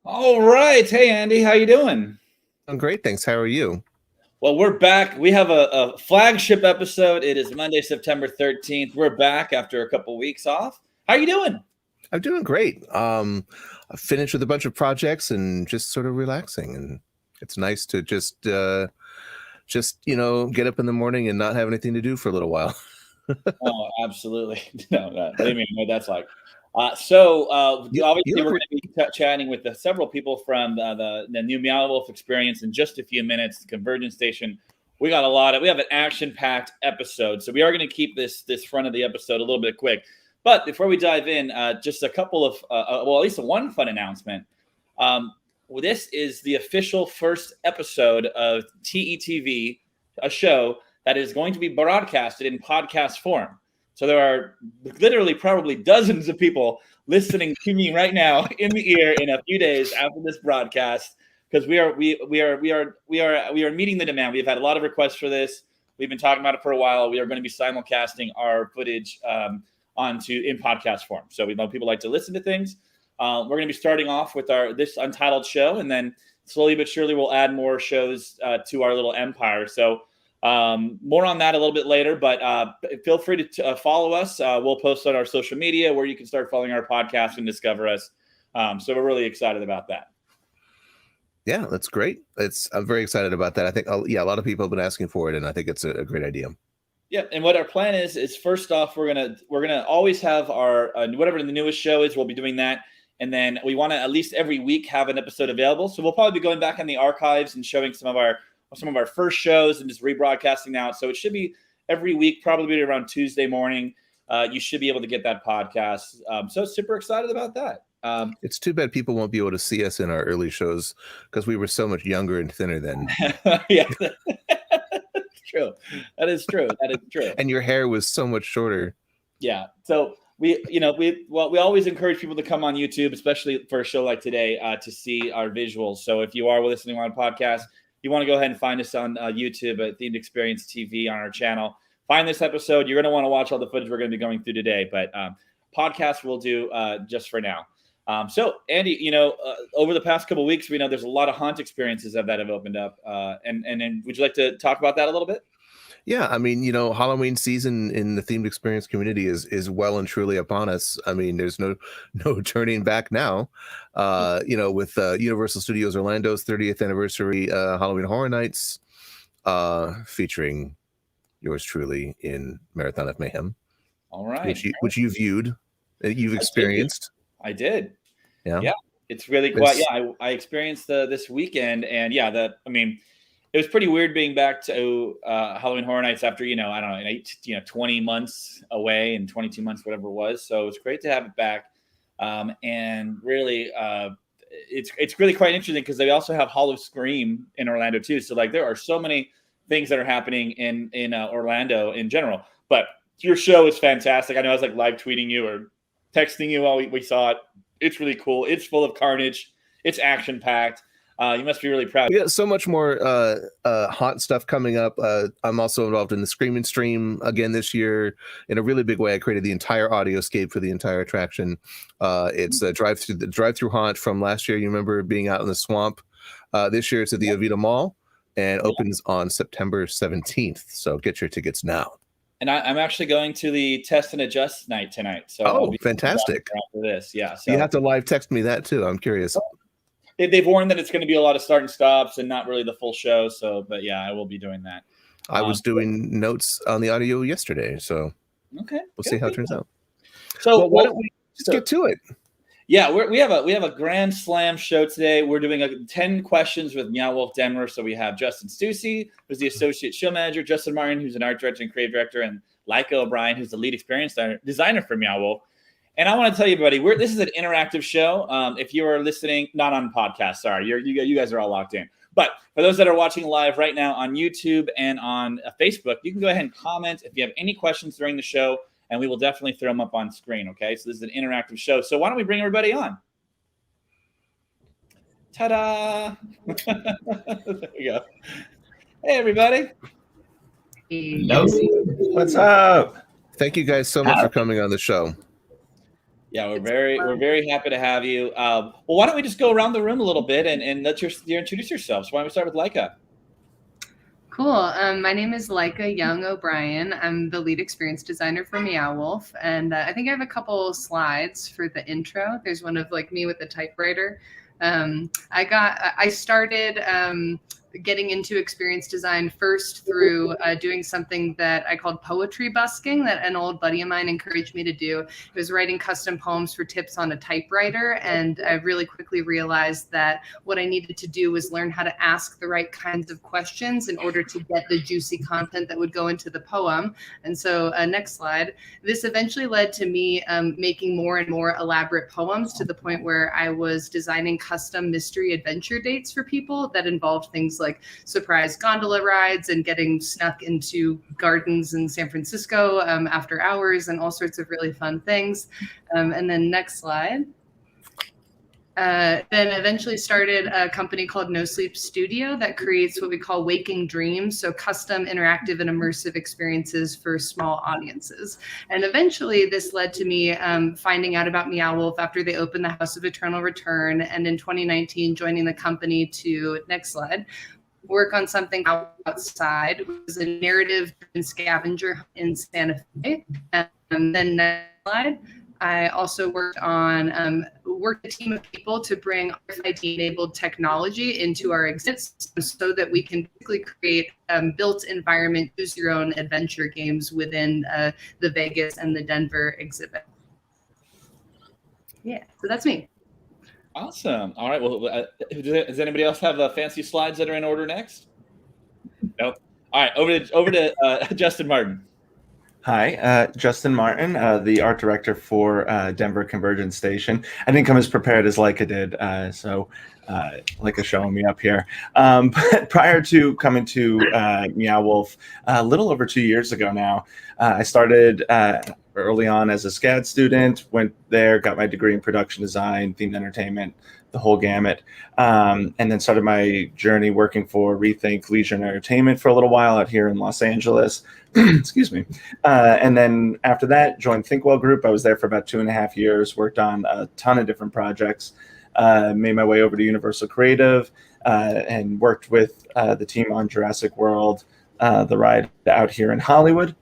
All right. Hey, Andy, how you doing? I'm great, thanks. How are you? Well, we're back. We have a flagship episode. It is Monday, September 13th. We're back after a couple weeks off. How you doing? I'm doing great. I finished with a bunch of projects and just sort of relaxing. And it's nice to just get up in the morning and not have anything to do for a little while. Oh, absolutely. No, believe me, I know that's like. Obviously, we're going to be chatting with several people from the new Meow Wolf experience in just a few minutes. The Convergence Station. We have an action-packed episode, so we are going to keep this front of the episode a little bit quick. But before we dive in, just a couple of at least one fun announcement. This is the official first episode of TETV, a show that is going to be broadcasted in podcast form. So there are literally probably dozens of people listening to me right now in the ear in a few days after this broadcast, because we are meeting the demand. We've had a lot of requests for this. We've been talking about it for a while. We are going to be simulcasting our footage in podcast form. So we know people like to listen to things. We're going to be starting off with this untitled show, and then slowly but surely we'll add more shows to our little empire. So. More on that a little bit later, but feel free to follow us. We'll post on our social media where you can start following our podcast and discover us. So we're really excited about that. Yeah, that's great. I'm very excited about that. I think, a lot of people have been asking for it, and I think it's a great idea. Yeah, and what our plan is first off, we're gonna always have our whatever the newest show is. We'll be doing that, and then we want to at least every week have an episode available. So we'll probably be going back in the archives and showing some of our first shows and just rebroadcasting out. So it should be every week, probably around Tuesday morning. You should be able to get that podcast. So super excited about that. It's too bad people won't be able to see us in our early shows because we were so much younger and thinner then. Yeah, that's true. That is true. And your hair was so much shorter. Yeah. So we always encourage people to come on YouTube, especially for a show like today, to see our visuals. So if you are listening on a podcast, you want to go ahead and find us on YouTube at Themed Experience TV on our channel. Find this episode. You're going to want to watch all the footage we're going to be going through today, but podcast we'll do just for now. So, Andy, over the past couple of weeks, we know there's a lot of haunt experiences that have opened up. And would you like to talk about that a little bit? Yeah, I mean, Halloween season in the Themed Experience community is well and truly upon us. I mean, there's no turning back now. With Universal Studios Orlando's 30th anniversary Halloween Horror Nights, featuring yours truly in Marathon of Mayhem. All right, which you viewed, you've experienced. I did. Yeah. It's really quite. Yeah, I experienced this weekend, and it was pretty weird being back to Halloween Horror Nights after, 20 months away and 22 months, whatever it was. So it was great to have it back. And really, it's really quite interesting because they also have Hall of Scream in Orlando too. So there are so many things that are happening in Orlando in general. But your show is fantastic. I know I was live tweeting you or texting you while we saw it. It's really cool. It's full of carnage. It's action packed. You must be really proud. We got so much more haunt stuff coming up. I'm also involved in the Screaming Stream again this year in a really big way. I created the entire audioscape for the entire attraction. It's a drive-through haunt from last year. You remember being out in the swamp. This year it's at the Avita Mall and opens on September 17th. So get your tickets now. And I'm actually going to the Test and Adjust night tonight. So fantastic! After this, yeah. So you have to live text me that too. I'm curious. They've warned that it's going to be a lot of start and stops and not really the full show. So, but yeah, I will be doing that. I was doing notes on the audio yesterday. So Okay. We'll see how it turns out. So why don't we just get to it? Yeah, we have a grand slam show today. We're doing 10 questions with Meow Wolf Denver. So we have Justin Stucey, who's the associate show manager, Justin Martin, who's an art director and creative director, and Laika O'Brien, who's the lead experience designer for Meow Wolf. And I want to tell you, everybody, this is an interactive show. If you are listening, not on podcast, sorry, you guys are all locked in. But for those that are watching live right now on YouTube and on Facebook, you can go ahead and comment if you have any questions during the show, and we will definitely throw them up on screen, okay? So this is an interactive show. So why don't we bring everybody on? Ta-da! There we go. Hey, everybody. Hello. What's up? Thank you guys so much for coming on the show. Yeah, we're very happy to have you. Well, why don't we just go around the room a little bit and let you introduce yourselves? Why don't we start with Laika? Cool. My name is Laika O'Brien. I'm the lead experience designer for Meow Wolf, and I think I have a couple slides for the intro. There's one of me with a typewriter. I started getting into experience design first through doing something that I called poetry busking that an old buddy of mine encouraged me to do. It was writing custom poems for tips on a typewriter, and I really quickly realized that what I needed to do was learn how to ask the right kinds of questions in order to get the juicy content that would go into the poem. And so next slide. This eventually led to me making more and more elaborate poems to the point where I was designing custom mystery adventure dates for people that involved things like surprise gondola rides and getting snuck into gardens in San Francisco after hours and all sorts of really fun things. And then next slide. Then eventually started a company called No Sleep Studio that creates what we call waking dreams, so custom interactive and immersive experiences for small audiences. And eventually this led to me finding out about Meow Wolf after they opened the House of Eternal Return, and in 2019 joining the company to, next slide, work on something outside. It was a narrative-driven scavenger in Santa Fe. And then next slide. I also worked a team of people to bring RFID-enabled technology into our exhibits so that we can quickly create built environment, choose your own adventure games within the Vegas and the Denver exhibit. Yeah, so that's me. Awesome. All right. Well, does anybody else have the fancy slides that are in order next? Nope. All right. Over to Justin Martin. Hi, Justin Martin, the art director for Denver Convergence Station. I didn't come as prepared as Laika did, so Laika's showing me up here. But prior to coming to Meow Wolf, a little over 2 years ago now, I started early on as a SCAD student, went there, got my degree in production design, themed entertainment, the whole gamut, and then started my journey working for Rethink Leisure and Entertainment for a little while out here in Los Angeles. Excuse me. And then after that, joined Thinkwell Group. I was there for about 2.5 years, worked on a ton of different projects, made my way over to Universal Creative, and worked with the team on Jurassic World, the ride out here in Hollywood.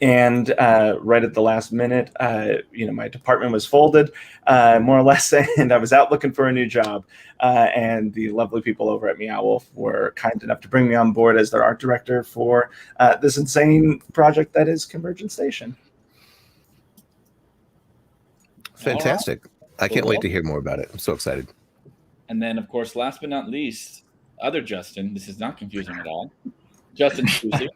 And right at the last minute, my department was folded, more or less, and I was out looking for a new job. And the lovely people over at Meow Wolf were kind enough to bring me on board as their art director for this insane project that is Convergence Station. Fantastic. Right. I can't wait to hear more about it. I'm so excited. And then, of course, last but not least, other Justin. This is not confusing at all. Justin Stucey.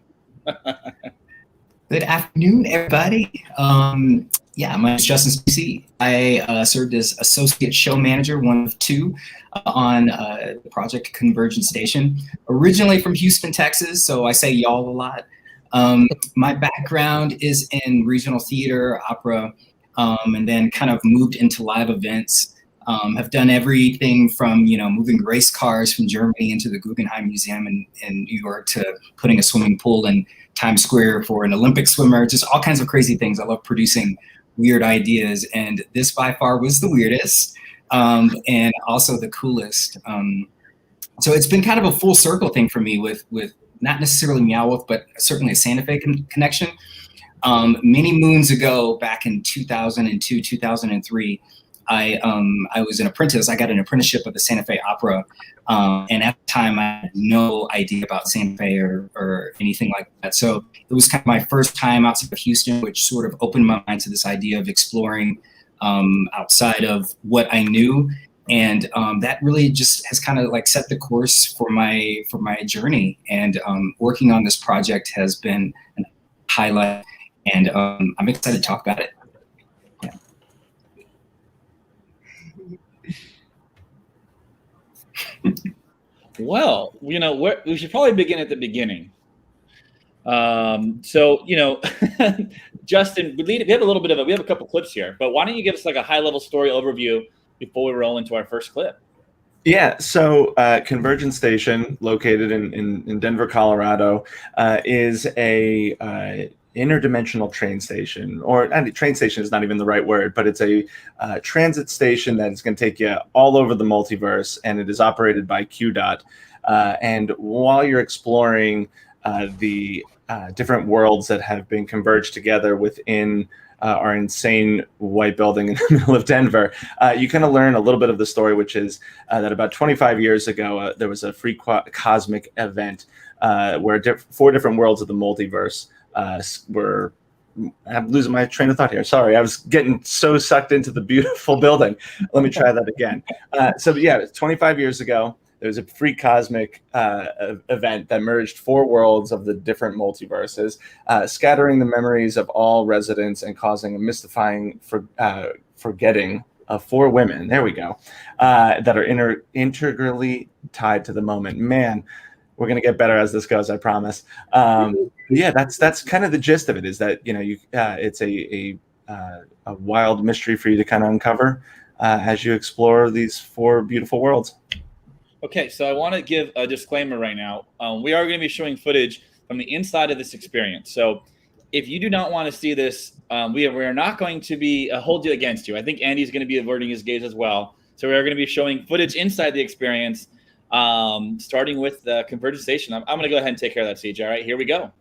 Good afternoon, everybody. My name is Justin Stucey. I served as associate show manager, one of two, on Project Convergence Station. Originally from Houston, Texas, so I say y'all a lot. My background is in regional theater, opera, and then kind of moved into live events. Have done everything from, moving race cars from Germany into the Guggenheim Museum in New York to putting a swimming pool in Times Square for an Olympic swimmer, just all kinds of crazy things. I love producing weird ideas, and this by far was the weirdest and also the coolest. So it's been kind of a full circle thing for me with not necessarily Meow Wolf, but certainly a Santa Fe connection. Many moons ago, back in 2002, 2003, I was an apprentice. I got an apprenticeship at the Santa Fe Opera, and at the time I had no idea about Santa Fe or anything like that. So it was kind of my first time outside of Houston, which sort of opened my mind to this idea of exploring outside of what I knew. And that really just has kind of like set the course for my journey. And working on this project has been a highlight, and I'm excited to talk about it. Yeah. Well, we should probably begin at the beginning. So, Justin, we have a little bit of we have a couple clips here, but why don't you give us like a high level story overview before we roll into our first clip? Yeah, so Convergence Station, located in Denver, Colorado, is a interdimensional train station, or train station is not even the right word, but it's a transit station that is going to take you all over the multiverse, and it is operated by QDOT. And while you're exploring the different worlds that have been converged together within our insane white building in the middle of Denver, you kind of learn a little bit of the story, which is that about 25 years ago, there was a free cosmic event where 4 different worlds of the multiverse were. I'm losing my train of thought here. Sorry, I was getting so sucked into the beautiful building. Let me try that again. So yeah, 25 years ago, there was a free cosmic event that merged 4 worlds of the different multiverses, scattering the memories of all residents and causing a mystifying forgetting of 4 women. There we go. That are integrally tied to the moment. Man, we're gonna get better as this goes, I promise. Yeah, that's kind of the gist of it. Is that it's a wild mystery for you to kind of uncover as you explore these 4 beautiful worlds. Okay, so I want to give a disclaimer right now. We are going to be showing footage from the inside of this experience. So if you do not want to see this, we are not going to be hold it against you. I think Andy's going to be averting his gaze as well. So we are going to be showing footage inside the experience, starting with the Convergence Station. I'm going to go ahead and take care of that, CJ. All right, here we go.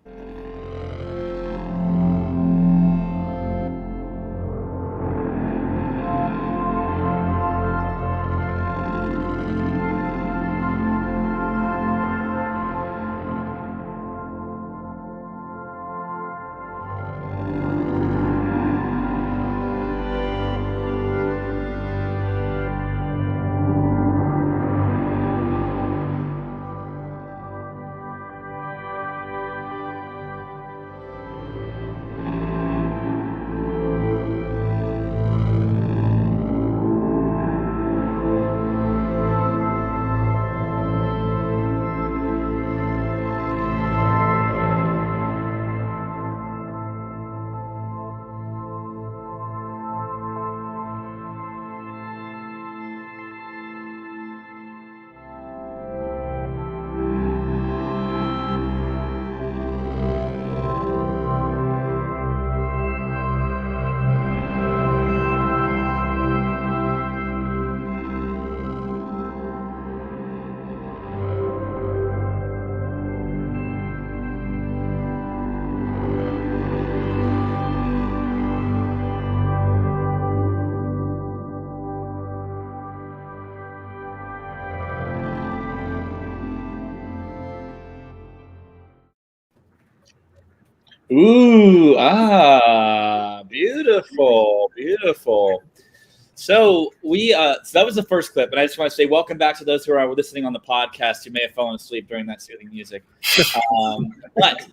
Ooh, beautiful, beautiful. So so that was the first clip, and I just want to say welcome back to those who are listening on the podcast who may have fallen asleep during that soothing music. But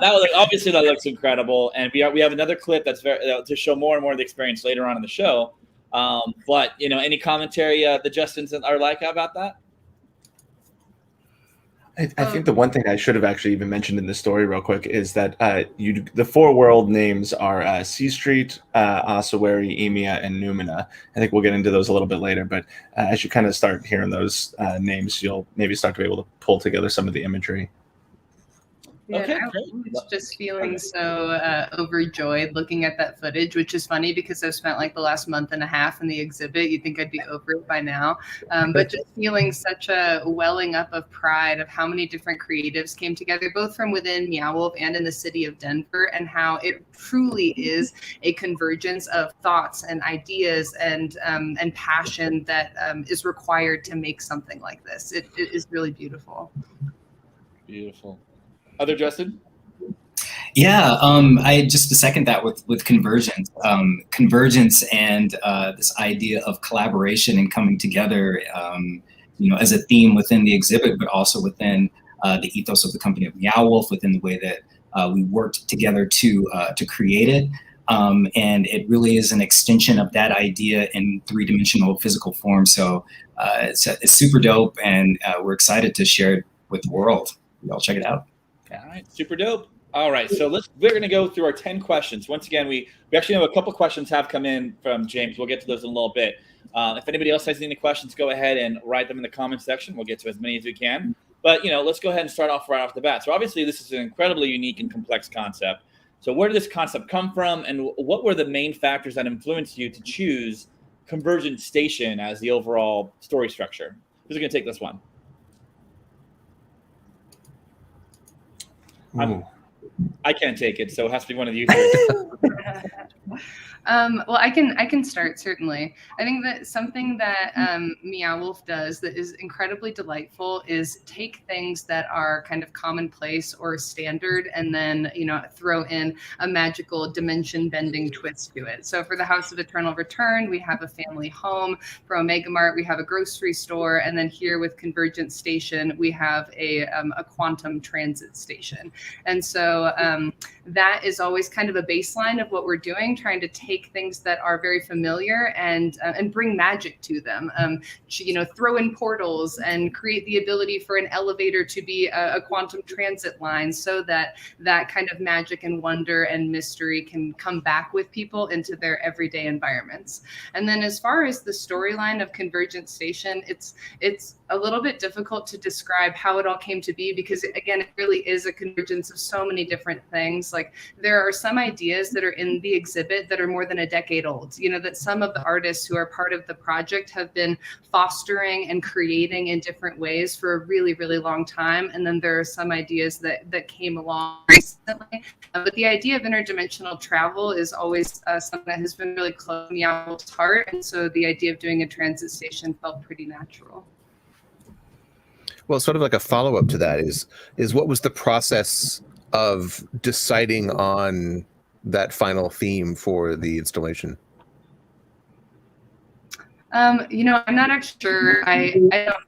that was obviously that looks incredible, and we have another clip that's very to show more and more of the experience later on in the show. But any commentary the Justins are like about that? I think the one thing I should have actually even mentioned in the story real quick is that the 4 world names are C Street, Ossuary, Emia, and Numina. I think we'll get into those a little bit later, but as you kind of start hearing those names, you'll maybe start to be able to pull together some of the imagery. Yeah, Okay, I great. was just feeling so overjoyed looking at that footage, which is funny because I've spent like the last month and a half in the exhibit. You'd think I'd be over it by now. But just feeling such a welling up of pride of how many different creatives came together, both from within Meow Wolf and in the city of Denver, and how it truly is a convergence of thoughts and ideas and passion that is required to make something like this. It is really beautiful. Beautiful. Other Justin? Yeah, I just to second that with convergence, convergence, and this idea of collaboration and coming together, as a theme within the exhibit, but also within the ethos of the company of Meow Wolf, within the way that we worked together to create it, and it really is an extension of that idea in three-dimensional physical form. So it's super dope, and we're excited to share it with the world. Y'all check it out. All right, super dope. All right, so we're going to go through our 10 questions. Once again, we actually have a couple questions have come in from James. We'll get to those in a little bit. If anybody else has any questions, go ahead and write them in the comment section. We'll get to as many as we can. But, let's go ahead and start off right off the bat. So obviously, this is an incredibly unique and complex concept. So where did this concept come from, and what were the main factors that influenced you to choose Convergence Station as the overall story structure? Who's going to take this one? I can't take it, so it has to be one of you three. Well, I can start, certainly. I think that something that Meow Wolf does that is incredibly delightful is take things that are kind of commonplace or standard and then, throw in a magical dimension-bending twist to it. So for the House of Eternal Return, we have a family home. For Omega Mart, we have a grocery store. And then here with Convergence Station, we have a quantum transit station. And so that is always kind of a baseline of what we're doing, trying to take things that are very familiar and bring magic to them. Throw in portals and create the ability for an elevator to be a quantum transit line, so that kind of magic and wonder and mystery can come back with people into their everyday environments. And then as far as the storyline of Convergence Station, it's a little bit difficult to describe how it all came to be, because again, it really is a convergence of so many different things. Like, there are some ideas that are in the exhibit that are more than a decade old, that some of the artists who are part of the project have been fostering and creating in different ways for a really, really long time. And then there are some ideas that came along recently. But the idea of interdimensional travel is always something that has been really close to Meow Wolf's heart. And so the idea of doing a transit station felt pretty natural. Well, sort of like a follow-up to that is what was the process of deciding on that final theme for the installation? I'm not actually sure. I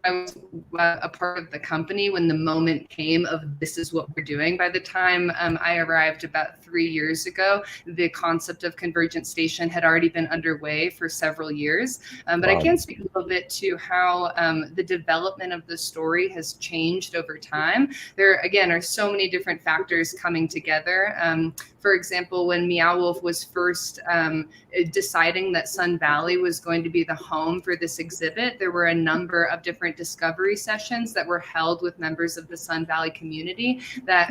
was a part of the company when the moment came of this is what we're doing. By the time I arrived about 3 years ago, the concept of Convergence Station had already been underway for several years. But wow. I can speak a little bit to how the development of the story has changed over time. There, again, are so many different factors coming together. For example, when Meow Wolf was first deciding that Sun Valley was going to be the home for this exhibit, there were a number of different discovery sessions that were held with members of the Sun Valley community that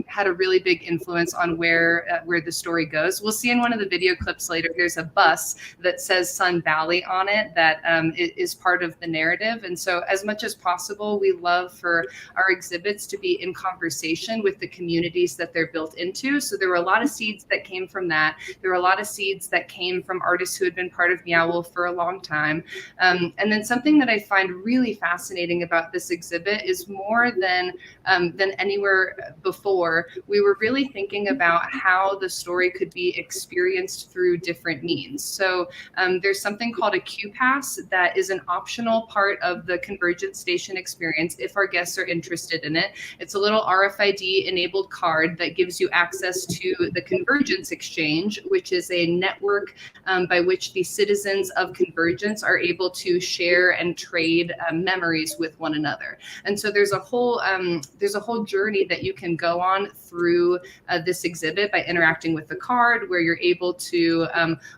had a really big influence on where the story goes. We'll see in one of the video clips later, there's a bus that says Sun Valley on it that is part of the narrative. And so as much as possible, we love for our exhibits to be in conversation with the communities that they're built into. So there were a lot of seeds that came from that. There were a lot of seeds that came from artists who had been part of Meow Wolf for a long time. And then something that I find really fascinating about this exhibit is more than anywhere before, we were really thinking about how the story could be experienced through different means. So there's something called a Q Pass that is an optional part of the Convergence Station experience if our guests are interested in it. It's a little RFID enabled card that gives you access to the Convergence Exchange, which is a network by which the citizens of Convergence are able to share and trade memories with one another. And so there's a whole journey that you can go on through this exhibit by interacting with the card, where you're able to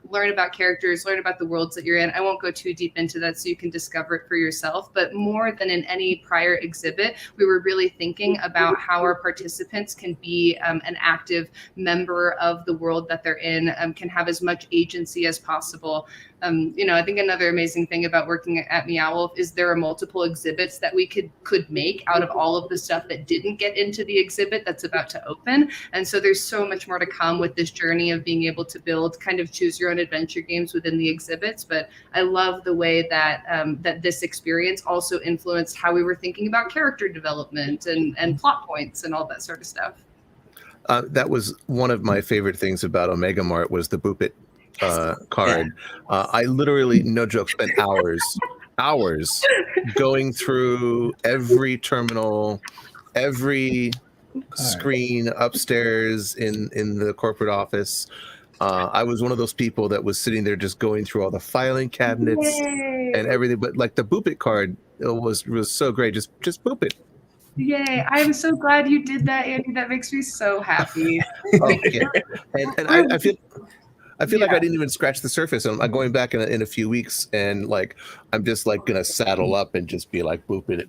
learn about characters, learn about the worlds that you're in. I won't go too deep into that so you can discover it for yourself, but more than in any prior exhibit, we were really thinking about how our participants can be an active member of the world that they're in, can have as much agency as possible. I think another amazing thing about working at Meow Wolf is there are multiple exhibits that we could make out of all of the stuff that didn't get into the exhibit that's about to open. And so there's so much more to come with this journey of being able to build kind of choose your own adventure games within the exhibits. But I love the way that that this experience also influenced how we were thinking about character development and plot points and all that sort of stuff. That was one of my favorite things about Omega Mart was the Boop It card. I literally, no joke, spent hours going through every terminal, every screen upstairs in the corporate office. I was one of those people that was sitting there just going through all the filing cabinets and everything. But like the Boop It card was so great. Just Boop It. Yay! I'm so glad you did that, Andy. That makes me so happy. And I feel like I didn't even scratch the surface. I'm going back in a few weeks, and like I'm just like gonna saddle up and just be like booping it.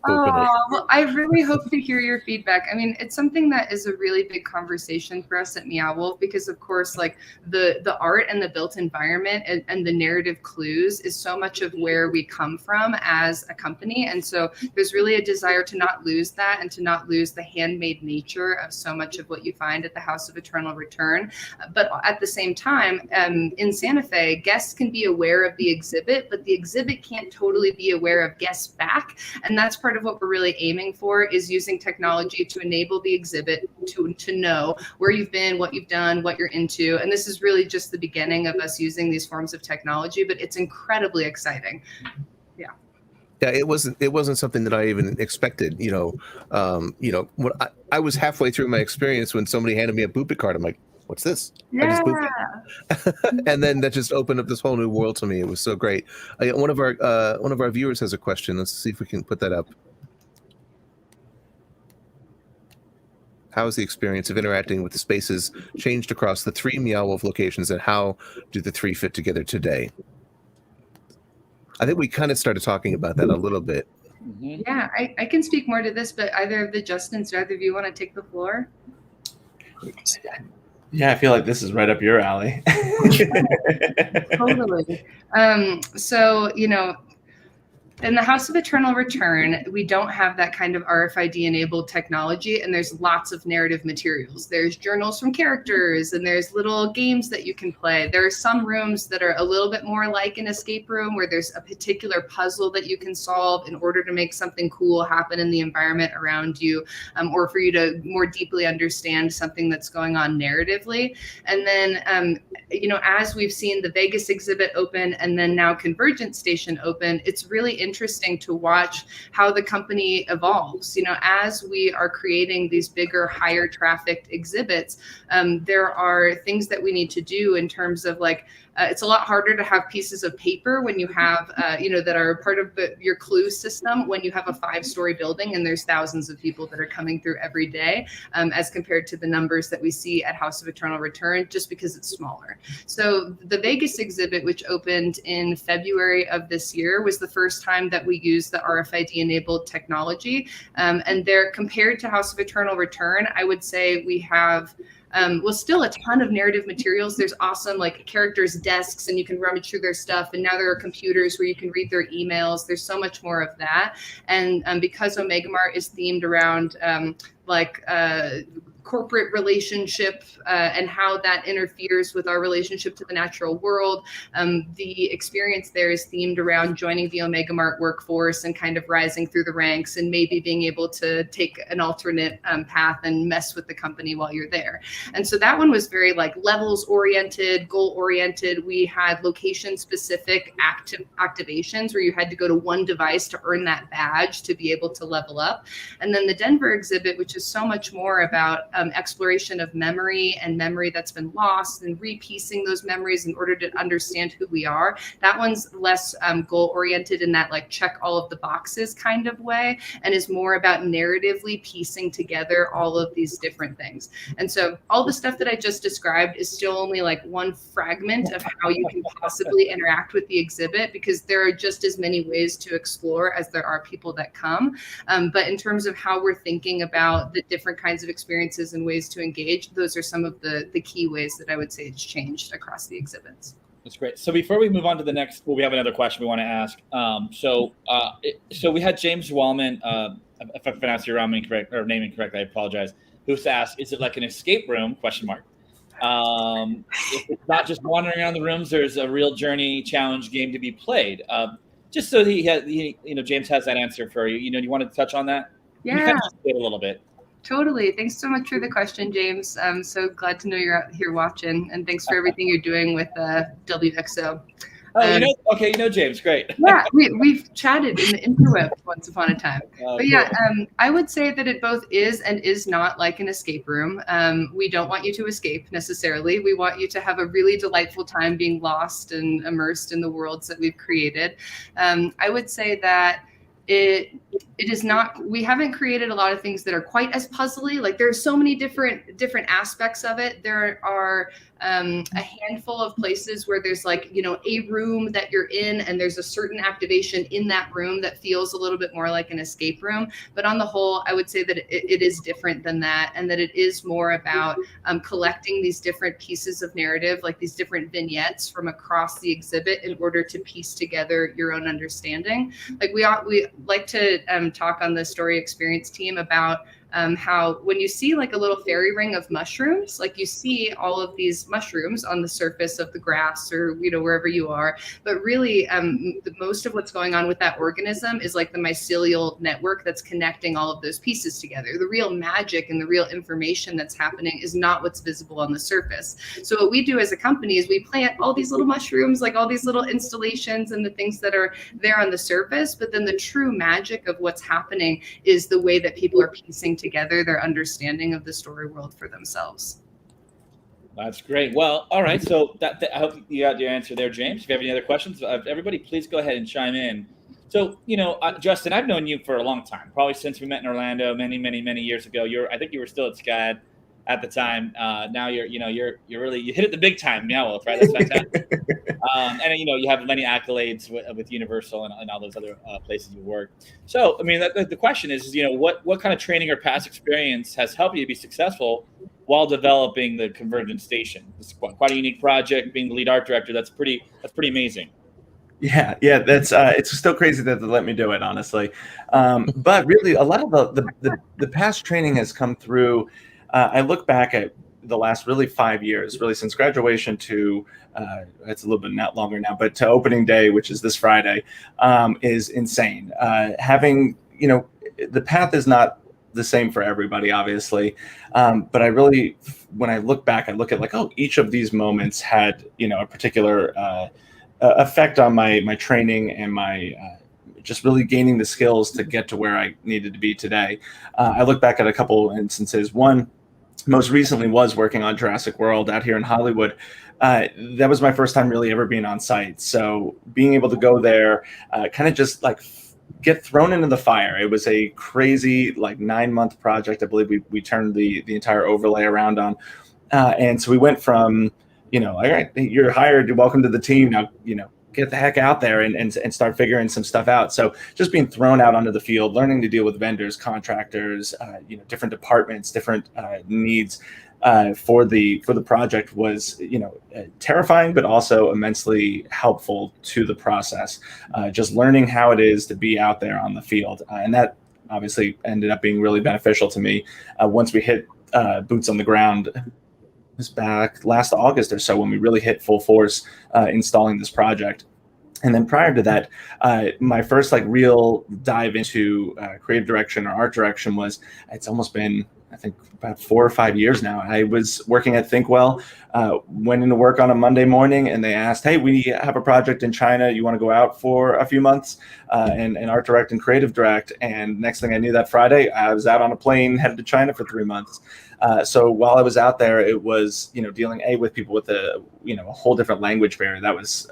Well, I really hope to hear your feedback. I mean, it's something that is a really big conversation for us at Meow Wolf because, of course, like the art and the built environment and the narrative clues is so much of where we come from as a company, and so there's really a desire to not lose that and to not lose the handmade nature of so much of what you find at the House of Eternal Return. But at the same time, in Santa Fe, guests can be aware of the exhibit, but the exhibit can't totally be aware of guests back. And that's part of what we're really aiming for, is using technology to enable the exhibit to know where you've been, what you've done, what you're into. And this is really just the beginning of us using these forms of technology, but it's incredibly exciting. Yeah, it wasn't something that I even expected. When I was halfway through my experience when somebody handed me a Boop It card. I'm like, what's this? Yeah. I just booped it. And then that just opened up this whole new world to me. It was so great. One of our viewers has a question. Let's see if we can put that up. How has the experience of interacting with the spaces changed across the 3 Meow Wolf locations, and how do the 3 fit together today? I think we kind of started talking about that a little bit. Yeah, I can speak more to this, but either of the Justins or either of you want to take the floor? Yeah, I feel like this is right up your alley. Totally. So, in the House of Eternal Return, we don't have that kind of RFID-enabled technology, and there's lots of narrative materials. There's journals from characters, and there's little games that you can play. There are some rooms that are a little bit more like an escape room, where there's a particular puzzle that you can solve in order to make something cool happen in the environment around you, or for you to more deeply understand something that's going on narratively. And then, as we've seen the Vegas exhibit open and then now Convergence Station open, it's really interesting to watch how the company evolves. As we are creating these bigger, higher trafficked exhibits, there are things that we need to do in terms of it's a lot harder to have pieces of paper when you have, that are part of your clue system when you have a 5-story building and there's thousands of people that are coming through every day, as compared to the numbers that we see at House of Eternal Return, just because it's smaller. So the Vegas exhibit, which opened in February of this year, was the first time that we used the RFID-enabled technology. And there, compared to House of Eternal Return, I would say we have still a ton of narrative materials. There's awesome characters' desks, and you can rummage through their stuff. And now there are computers where you can read their emails. There's so much more of that. And because Omega Mart is themed around corporate relationship and how that interferes with our relationship to the natural world. The experience there is themed around joining the Omega Mart workforce and kind of rising through the ranks and maybe being able to take an alternate path and mess with the company while you're there. And so that one was very levels oriented, goal oriented. We had location specific activations where you had to go to one device to earn that badge to be able to level up. And then the Denver exhibit, which is so much more about exploration of memory and memory that's been lost and repiecing those memories in order to understand who we are. That one's less goal oriented in that like check all of the boxes kind of way, and is more about narratively piecing together all of these different things. And so all the stuff that I just described is still only like one fragment of how you can possibly interact with the exhibit, because there are just as many ways to explore as there are people that come. But in terms of how we're thinking about the different kinds of experiences and ways to engage, those are some of the key ways that I would say it's changed across the exhibits. That's great. So before we move on to the next, well, we have another question we want to ask. So we had James Wallman, if I pronounced your name incorrect, I apologize, who's asked, is it like an escape room, question mark? If it's not just wandering around the rooms, there's a real journey challenge game to be played. Just so James has that answer for you. You want to touch on that? Yeah. You kind of a little bit. Totally. Thanks so much for the question, James. I'm so glad to know you're out here watching, and thanks for everything you're doing with WXO. Oh, James, great. Yeah, we've chatted in the interwebs once upon a time. But yeah, I would say that it both is and is not like an escape room. We don't want you to escape necessarily. We want you to have a really delightful time being lost and immersed in the worlds that we've created. I would say that it is not, we haven't created a lot of things that are quite as puzzly. Like there are so many different aspects of it. There are a handful of places where there's like, a room that you're in and there's a certain activation in that room that feels a little bit more like an escape room. But on the whole, I would say that it is different than that, and that it is more about collecting these different pieces of narrative, like these different vignettes from across the exhibit in order to piece together your own understanding. Like we like to talk on the story experience team about how when you see like a little fairy ring of mushrooms, like you see all of these mushrooms on the surface of the grass or wherever you are, but really the most of what's going on with that organism is like the mycelial network that's connecting all of those pieces together. The real magic and the real information that's happening is not what's visible on the surface. So what we do as a company is we plant all these little mushrooms, like all these little installations and the things that are there on the surface, but then the true magic of what's happening is the way that people are piecing together their understanding of the story world for themselves. That's great. Well, all right. So I hope you got your answer there, James. If you have any other questions, everybody, please go ahead and chime in. So, Justin, I've known you for a long time, probably since we met in Orlando many, many, many years ago. I think you were still at SCAD at the time. Now you're really, you hit it the big time, Meow Wolf, right? That's fantastic. And you have many accolades with Universal and all those other places you work. So, I mean, the question is what kind of training or past experience has helped you be successful while developing the Convergence Station? It's quite a unique project. Being the lead art director, that's pretty amazing. Yeah, that's it's still crazy that they let me do it, honestly. But really, a lot of the past training has come through. I look back at the last really 5 years, really since graduation to it's a little bit not longer now, but to opening day, which is this Friday, is insane. Having the path is not the same for everybody, obviously, but I really, when I look back, I look at like, oh, each of these moments had a particular effect on my training and my just really gaining the skills to get to where I needed to be today. I look back at a couple instances. One, most recently, was working on Jurassic World out here in Hollywood. That was my first time really ever being on site. So being able to go there, kind of just like get thrown into the fire. It was a crazy 9-month project. I believe we turned the entire overlay around on. And so we went from, all right, you're hired, welcome to the team. Now, get the heck out there and start figuring some stuff out. So just being thrown out onto the field, learning to deal with vendors, contractors, different departments, different needs for the project was, terrifying, but also immensely helpful to the process. Just learning how it is to be out there on the field. And that obviously ended up being really beneficial to me once we hit boots on the ground. It was back last August or so when we really hit full force installing this project. And then prior to that, my first real dive into creative direction or art direction it's almost been, I think, about 4 or 5 years now. I was working at ThinkWell, went into work on a Monday morning, and they asked, hey, we have a project in China. You want to go out for a few months and art direct and creative direct? And next thing I knew, that Friday, I was out on a plane headed to China for 3 months. So while I was out there, it was, dealing with people with a whole different language barrier. That was,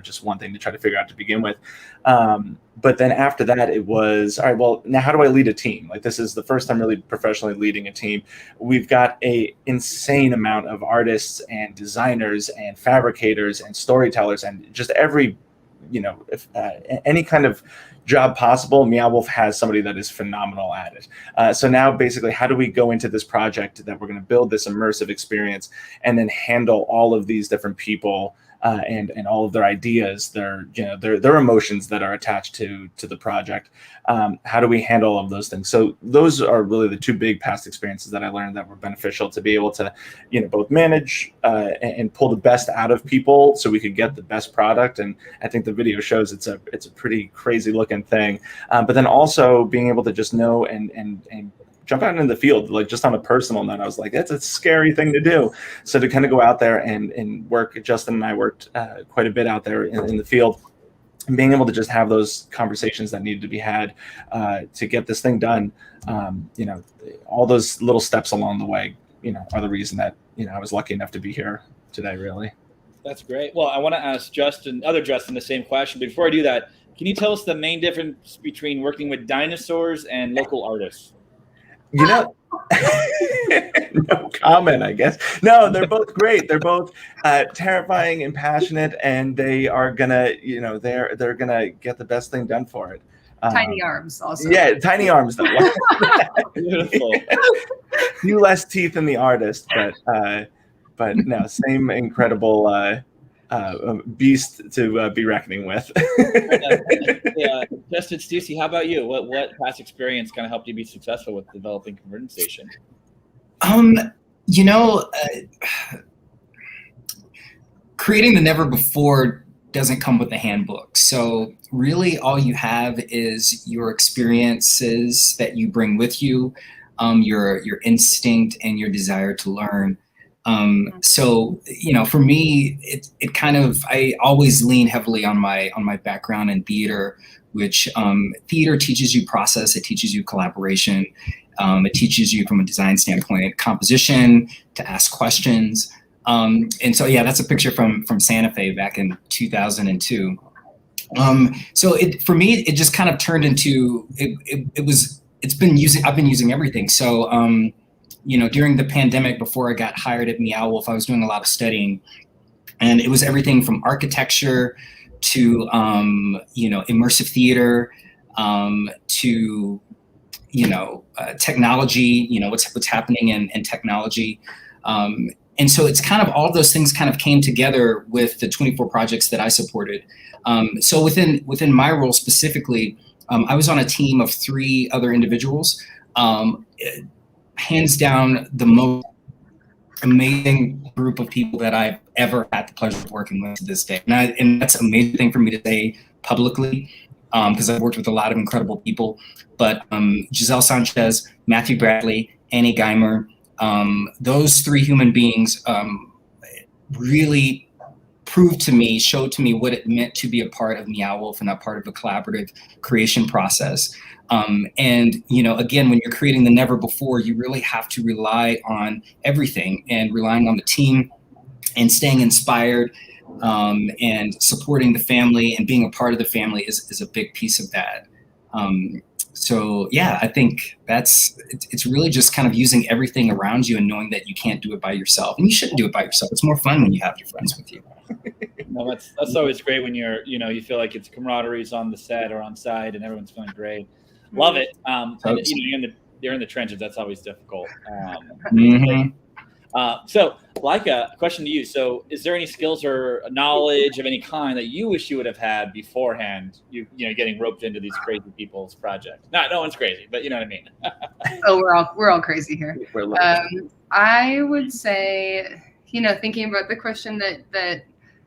just one thing to try to figure out to begin with. But then after that, it was, all right, well, now how do I lead a team? Like, this is the first time really professionally leading a team. We've got a insane amount of artists and designers and fabricators and storytellers and just every, any kind of job possible. Meow Wolf has somebody that is phenomenal at it. So now basically, how do we go into this project that we're going to build this immersive experience and then handle all of these different people and all of their ideas, their emotions that are attached to the project. How do we handle all of those things? So those are really the two big past experiences that I learned that were beneficial to be able to, both manage and pull the best out of people so we could get the best product. And I think the video shows it's a pretty crazy looking thing. But then also being able to just know and jump out into the field, like just on a personal note, I was like, that's a scary thing to do. So to kind of go out there and work, Justin and I worked quite a bit out there in the field, and being able to just have those conversations that needed to be had to get this thing done. All those little steps along the way, are the reason that, I was lucky enough to be here today, really. That's great. Well, I want to ask Justin the same question. But before I do that, can you tell us the main difference between working with dinosaurs and local artists? No comment, I guess. No, they're both great. They're both terrifying and passionate, and they are gonna, they're gonna get the best thing done for it. Tiny arms, also. Yeah, tiny arms though. Beautiful. Few less teeth in the artist, but no, same incredible beast to be reckoning with. Yeah, Justin, Stucey, how about you? What past experience kind of helped you be successful with developing Convergence Station? Creating the never before doesn't come with a handbook. So really all you have is your experiences that you bring with you, your instinct and your desire to learn. So, for me, it kind of, I always lean heavily on my background in theater, which theater teaches you process, it teaches you collaboration, it teaches you from a design standpoint, composition, to ask questions. And so, yeah, that's a picture from Santa Fe back in 2002. So for me, it just kind of turned into, I've been using everything. So, during the pandemic, before I got hired at Meow Wolf, I was doing a lot of studying, and it was everything from architecture to, immersive theater, to, technology, what's happening in technology. And so it's kind of all of those things kind of came together with the 24 projects that I supported. So within my role specifically, I was on a team of 3 other individuals. Hands down, the most amazing group of people that I've ever had the pleasure of working with to this day. And that's an amazing thing for me to say publicly, because I've worked with a lot of incredible people. But Giselle Sanchez, Matthew Bradley, Annie Geimer, those 3 human beings really showed to me what it meant to be a part of Meow Wolf and a part of a collaborative creation process. And, again, when you're creating the never before, you really have to rely on everything, and relying on the team and staying inspired and supporting the family and being a part of the family is a big piece of that. So, yeah, I think it's really just kind of using everything around you and knowing that you can't do it by yourself. And you shouldn't do it by yourself. It's more fun when you have your friends with you. No, that's always great when you're, you feel like it's camaraderie's on the set or on site and everyone's feeling great. Love it. And, you're in the trenches. That's always difficult. So, Laika, a question to you. So, is there any skills or knowledge of any kind that you wish you would have had beforehand? Getting roped into these crazy people's projects. No one's crazy, but you know what I mean. Oh, we're all crazy here. I would say, thinking about the question that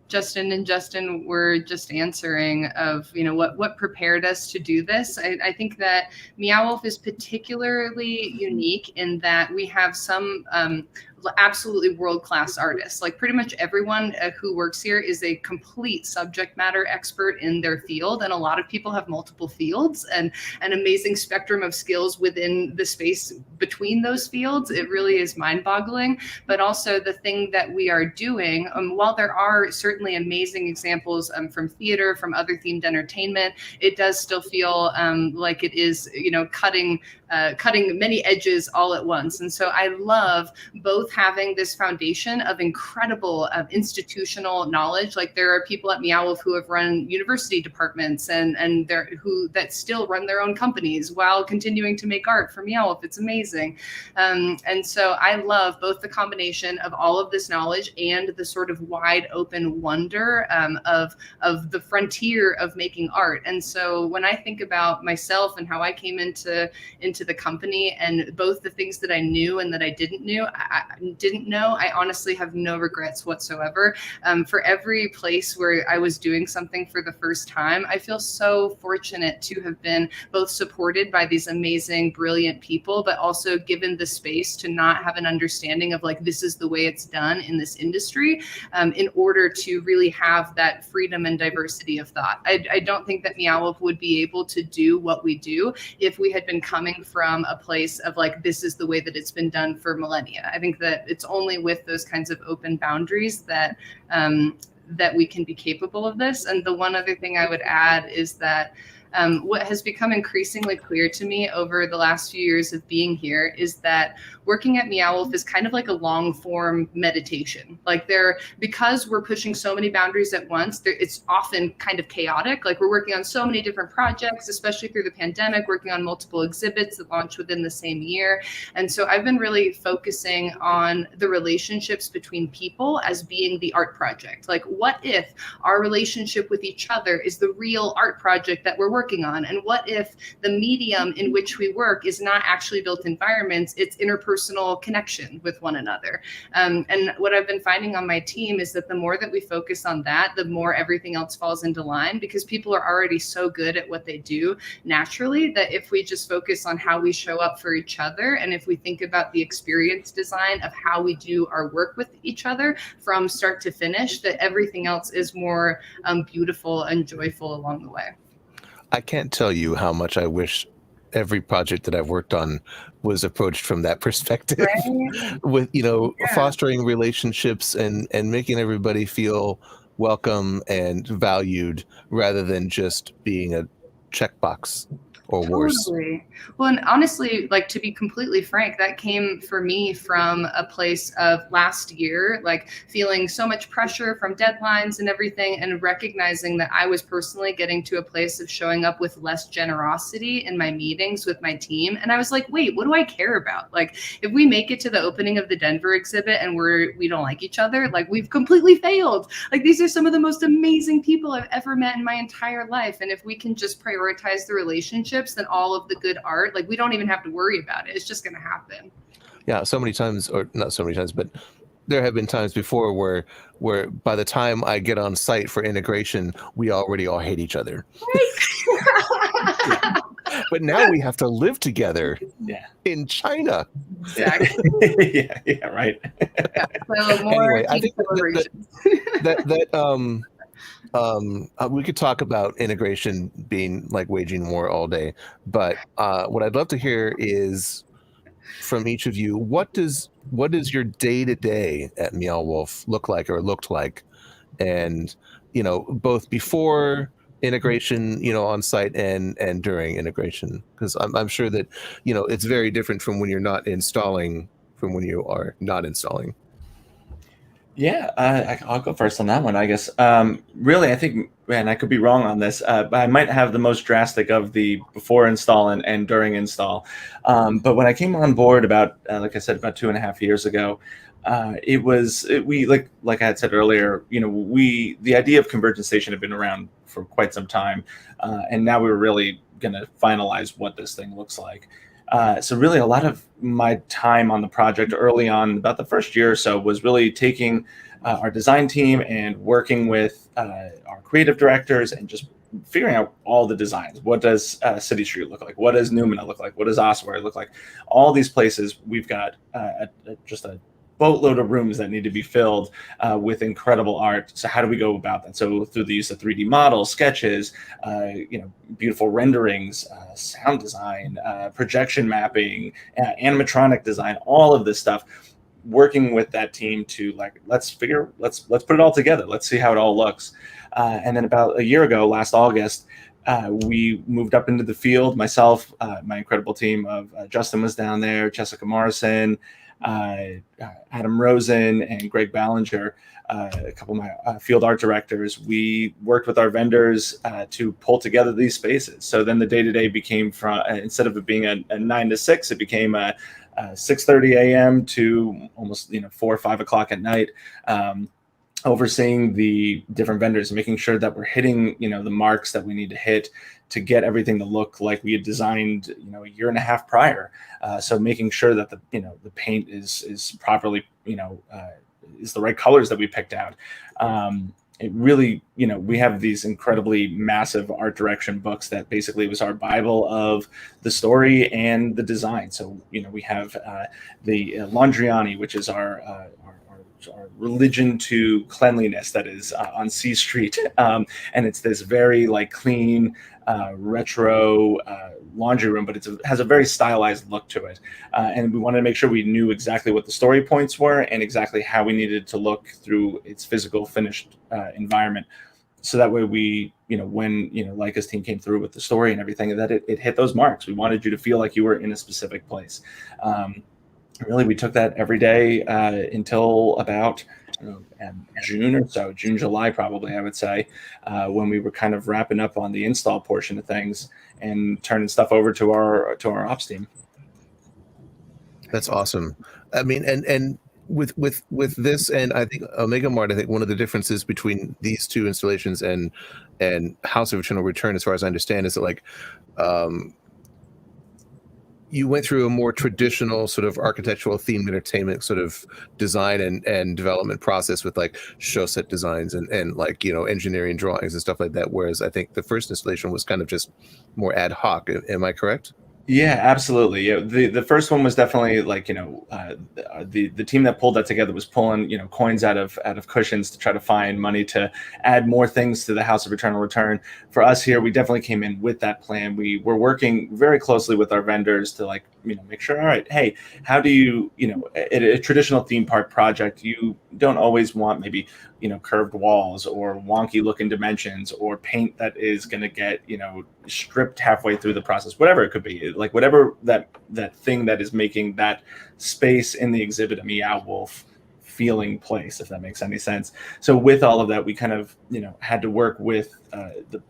Justin and Justin were just answering of, what prepared us to do this. I think that Meow Wolf is particularly unique in that we have some absolutely world-class artists. Like pretty much everyone who works here is a complete subject matter expert in their field, and a lot of people have multiple fields and an amazing spectrum of skills within the space between those fields. It really is mind-boggling. But also the thing that we are doing, while there are certainly amazing examples from theater, from other themed entertainment, it does still feel like it is, cutting many edges all at once. And so I love both having this foundation of incredible institutional knowledge. Like there are people at Meow Wolf who have run university departments and that still run their own companies while continuing to make art for Meow Wolf. It's amazing. And so I love both the combination of all of this knowledge and the sort of wide open wonder of the frontier of making art. And so when I think about myself and how I came into the company, and both the things that I knew and that I didn't know, I honestly have no regrets whatsoever. For every place where I was doing something for the first time, I feel so fortunate to have been both supported by these amazing, brilliant people, but also given the space to not have an understanding of like, this is the way it's done in this industry, in order to really have that freedom and diversity of thought. I don't think that Meow Wolf would be able to do what we do if we had been coming from a place of like, this is the way that it's been done for millennia. I think that it's only with those kinds of open boundaries that that we can be capable of this. And the one other thing I would add is that what has become increasingly clear to me over the last few years of being here is that working at Meow Wolf is kind of like a long form meditation. Like because we're pushing so many boundaries at once, it's often kind of chaotic. Like we're working on so many different projects, especially through the pandemic, working on multiple exhibits that launch within the same year. And so I've been really focusing on the relationships between people as being the art project. Like what if our relationship with each other is the real art project that we're working on? And what if the medium in which we work is not actually built environments, it's interpersonal connection with one another? And what I've been finding on my team is that the more that we focus on that, the more everything else falls into line, because people are already so good at what they do naturally that if we just focus on how we show up for each other, and if we think about the experience design of how we do our work with each other from start to finish, that everything else is more beautiful and joyful along the way. I can't tell you how much I wish every project that I've worked on was approached from that perspective, right? With, fostering relationships and making everybody feel welcome and valued rather than just being a checkbox or worse. Totally. Well, and honestly, like to be completely frank, that came for me from a place of last year, like feeling so much pressure from deadlines and everything, and recognizing that I was personally getting to a place of showing up with less generosity in my meetings with my team. And I was like, wait, what do I care about? Like, if we make it to the opening of the Denver exhibit and we don't like each other, like we've completely failed. Like these are some of the most amazing people I've ever met in my entire life. And if we can just prioritize the relationship, then all of the good art, like we don't even have to worry about it. It's just going to happen. Yeah, so many times, or not so many times, but there have been times before where by the time I get on site for integration, we already all hate each other. Right. But now we have to live together in China. Exactly. yeah, right. Yeah, so more anyway, I think we could talk about integration being like waging war all day, but what I'd love to hear is from each of you, what does your day-to-day at Meow Wolf look like or looked like? And, both before integration, on site and during integration, because I'm sure that, it's very different from when you're not installing from when you are not installing. Yeah, I'll go first on that one, I guess. Really, I think, and I could be wrong on this, but I might have the most drastic of the before install and during install. But when I came on board about, like I said, about 2.5 years ago, we like I had said earlier, the idea of Convergence Station had been around for quite some time, and now we were really going to finalize what this thing looks like. So really a lot of my time on the project early on, about the first year or so, was really taking our design team and working with our creative directors and just figuring out all the designs. What does City Street look like? What does Numina look like? What does Ossuary look like? All these places, we've got just a boatload of rooms that need to be filled with incredible art. So how do we go about that? So through the use of 3D models, sketches, beautiful renderings, sound design, projection mapping, animatronic design, all of this stuff, working with that team to let's put it all together. Let's see how it all looks. And then about a year ago, last August, we moved up into the field. Myself, my incredible team of Justin was down there, Jessica Morrison, Adam Rosen, and Greg Ballinger, a couple of my field art directors. We worked with our vendors to pull together these spaces. So then the day-to-day became, from instead of it being a 9 to 6, it became a 6:30 a.m. to almost 4 or 5 o'clock at night, overseeing the different vendors, making sure that we're hitting the marks that we need to hit to get everything to look like we had designed a year and a half prior. So making sure that the paint is properly is the right colors that we picked out. It really, we have these incredibly massive art direction books that basically was our Bible of the story and the design. So, we have the Laundriani, which is our religion to cleanliness that is on C Street. And it's this very clean, retro laundry room, but it has a very stylized look to it. And we wanted to make sure we knew exactly what the story points were and exactly how we needed to look through its physical finished environment. So that way we, when, Laika's team came through with the story and everything, that it hit those marks. We wanted you to feel like you were in a specific place. Really, we took that every day until about June or so, June, July, probably, I would say, when we were kind of wrapping up on the install portion of things and turning stuff over to our ops team. That's awesome. I mean, and with this, and I think Omega Mart, I think one of the differences between these two installations and House of Eternal Return, as far as I understand, is that you went through a more traditional sort of architectural themed entertainment sort of design and development process with show set designs and engineering drawings and stuff like that. Whereas I think the first installation was kind of just more ad hoc. Am I correct? Yeah, absolutely. Yeah, the first one was definitely the team that pulled that together was pulling coins out of cushions to try to find money to add more things to the House of Eternal Return. For us here, we definitely came in with that plan. We were working very closely with our vendors to make sure, all right, hey, how do you a traditional theme park project, you don't always want maybe curved walls or wonky looking dimensions or paint that is going to get stripped halfway through the process, whatever it could be, whatever that thing that is making that space in the exhibit a Meow Wolf feeling place, if that makes any sense. So with all of that, we kind of had to work with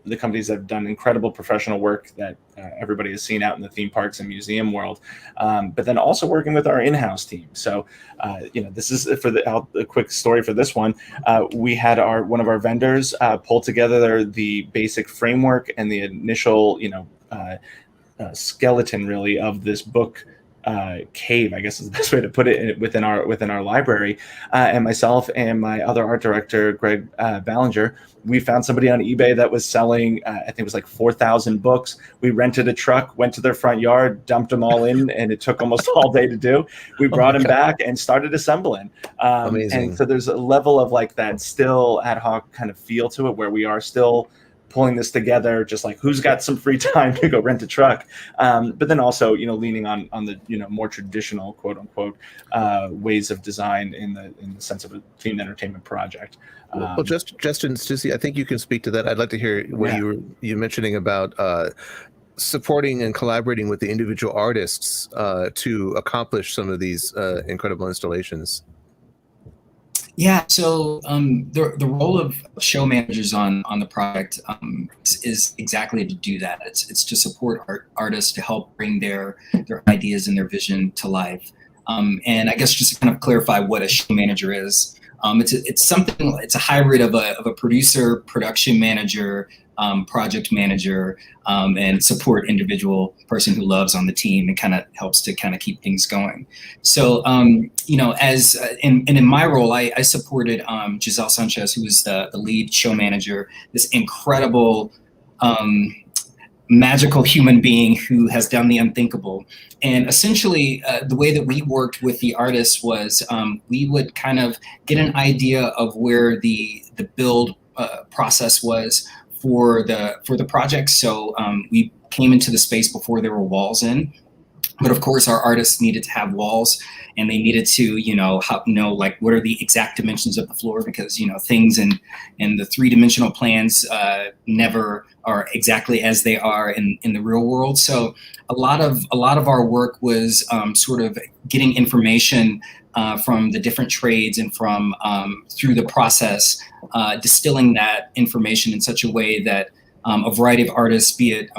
the companies that have done incredible professional work that everybody has seen out in the theme parks and museum world, but then also working with our in-house team. So this is for a quick story for this one. We had one of our vendors pull together the basic framework and the initial skeleton really of this book cave, I guess is the best way to put it, within our library. And myself and my other art director, Greg Ballinger, we found somebody on eBay that was selling, I think it was 4,000 books. We rented a truck, went to their front yard, dumped them all in, and it took almost all day to do. We brought him back and started assembling. Amazing. And so there's a level of that still ad hoc kind of feel to it, where we are still pulling this together, just who's got some free time to go rent a truck, but then also leaning on the more traditional quote unquote ways of design in the sense of a themed entertainment project. Well, Justin, Stucey, I think you can speak to that. I'd like to hear what you mentioning about supporting and collaborating with the individual artists to accomplish some of these incredible installations. Yeah, so the role of show managers on the project is exactly to do that. It's to support artists to help bring their ideas and their vision to life. And I guess just to kind of clarify what a show manager is, it's a hybrid of a producer, production manager, project manager, and support individual person who loves on the team and kind of helps to kind of keep things going. So, as in my role, I supported Giselle Sanchez, who was the lead show manager, this incredible magical human being who has done the unthinkable. And essentially, the way that we worked with the artists was we would kind of get an idea of where the build process was for the project. So we came into the space before there were walls in. But of course, our artists needed to have walls, and they needed to, know like what are the exact dimensions of the floor, because things in the 3-dimensional plans never are exactly as they are in the real world. So a lot of our work was sort of getting information from the different trades and from through the process, distilling that information in such a way that a variety of artists, be it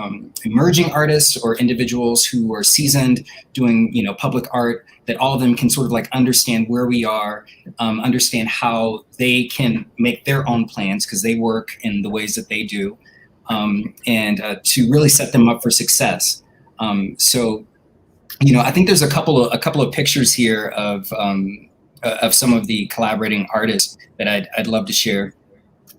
emerging artists or individuals who are seasoned doing, public art, that all of them can sort of like understand where we are, understand how they can make their own plans because they work in the ways that they do, and to really set them up for success. So, I think there's a couple of pictures here of some of the collaborating artists that I'd love to share,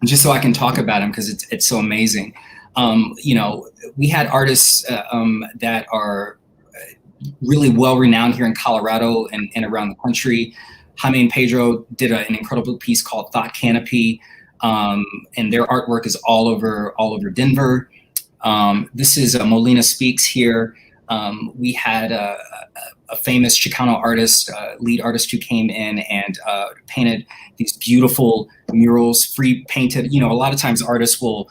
just so I can talk about them because it's so amazing. We had artists that are really well renowned here in Colorado and around the country. Jaime and Pedro did an incredible piece called Thought Canopy, and their artwork is all over Denver. This is Molina Speaks here. We had a famous Chicano artist, lead artist, who came in and painted these beautiful murals, free painted. A lot of times artists will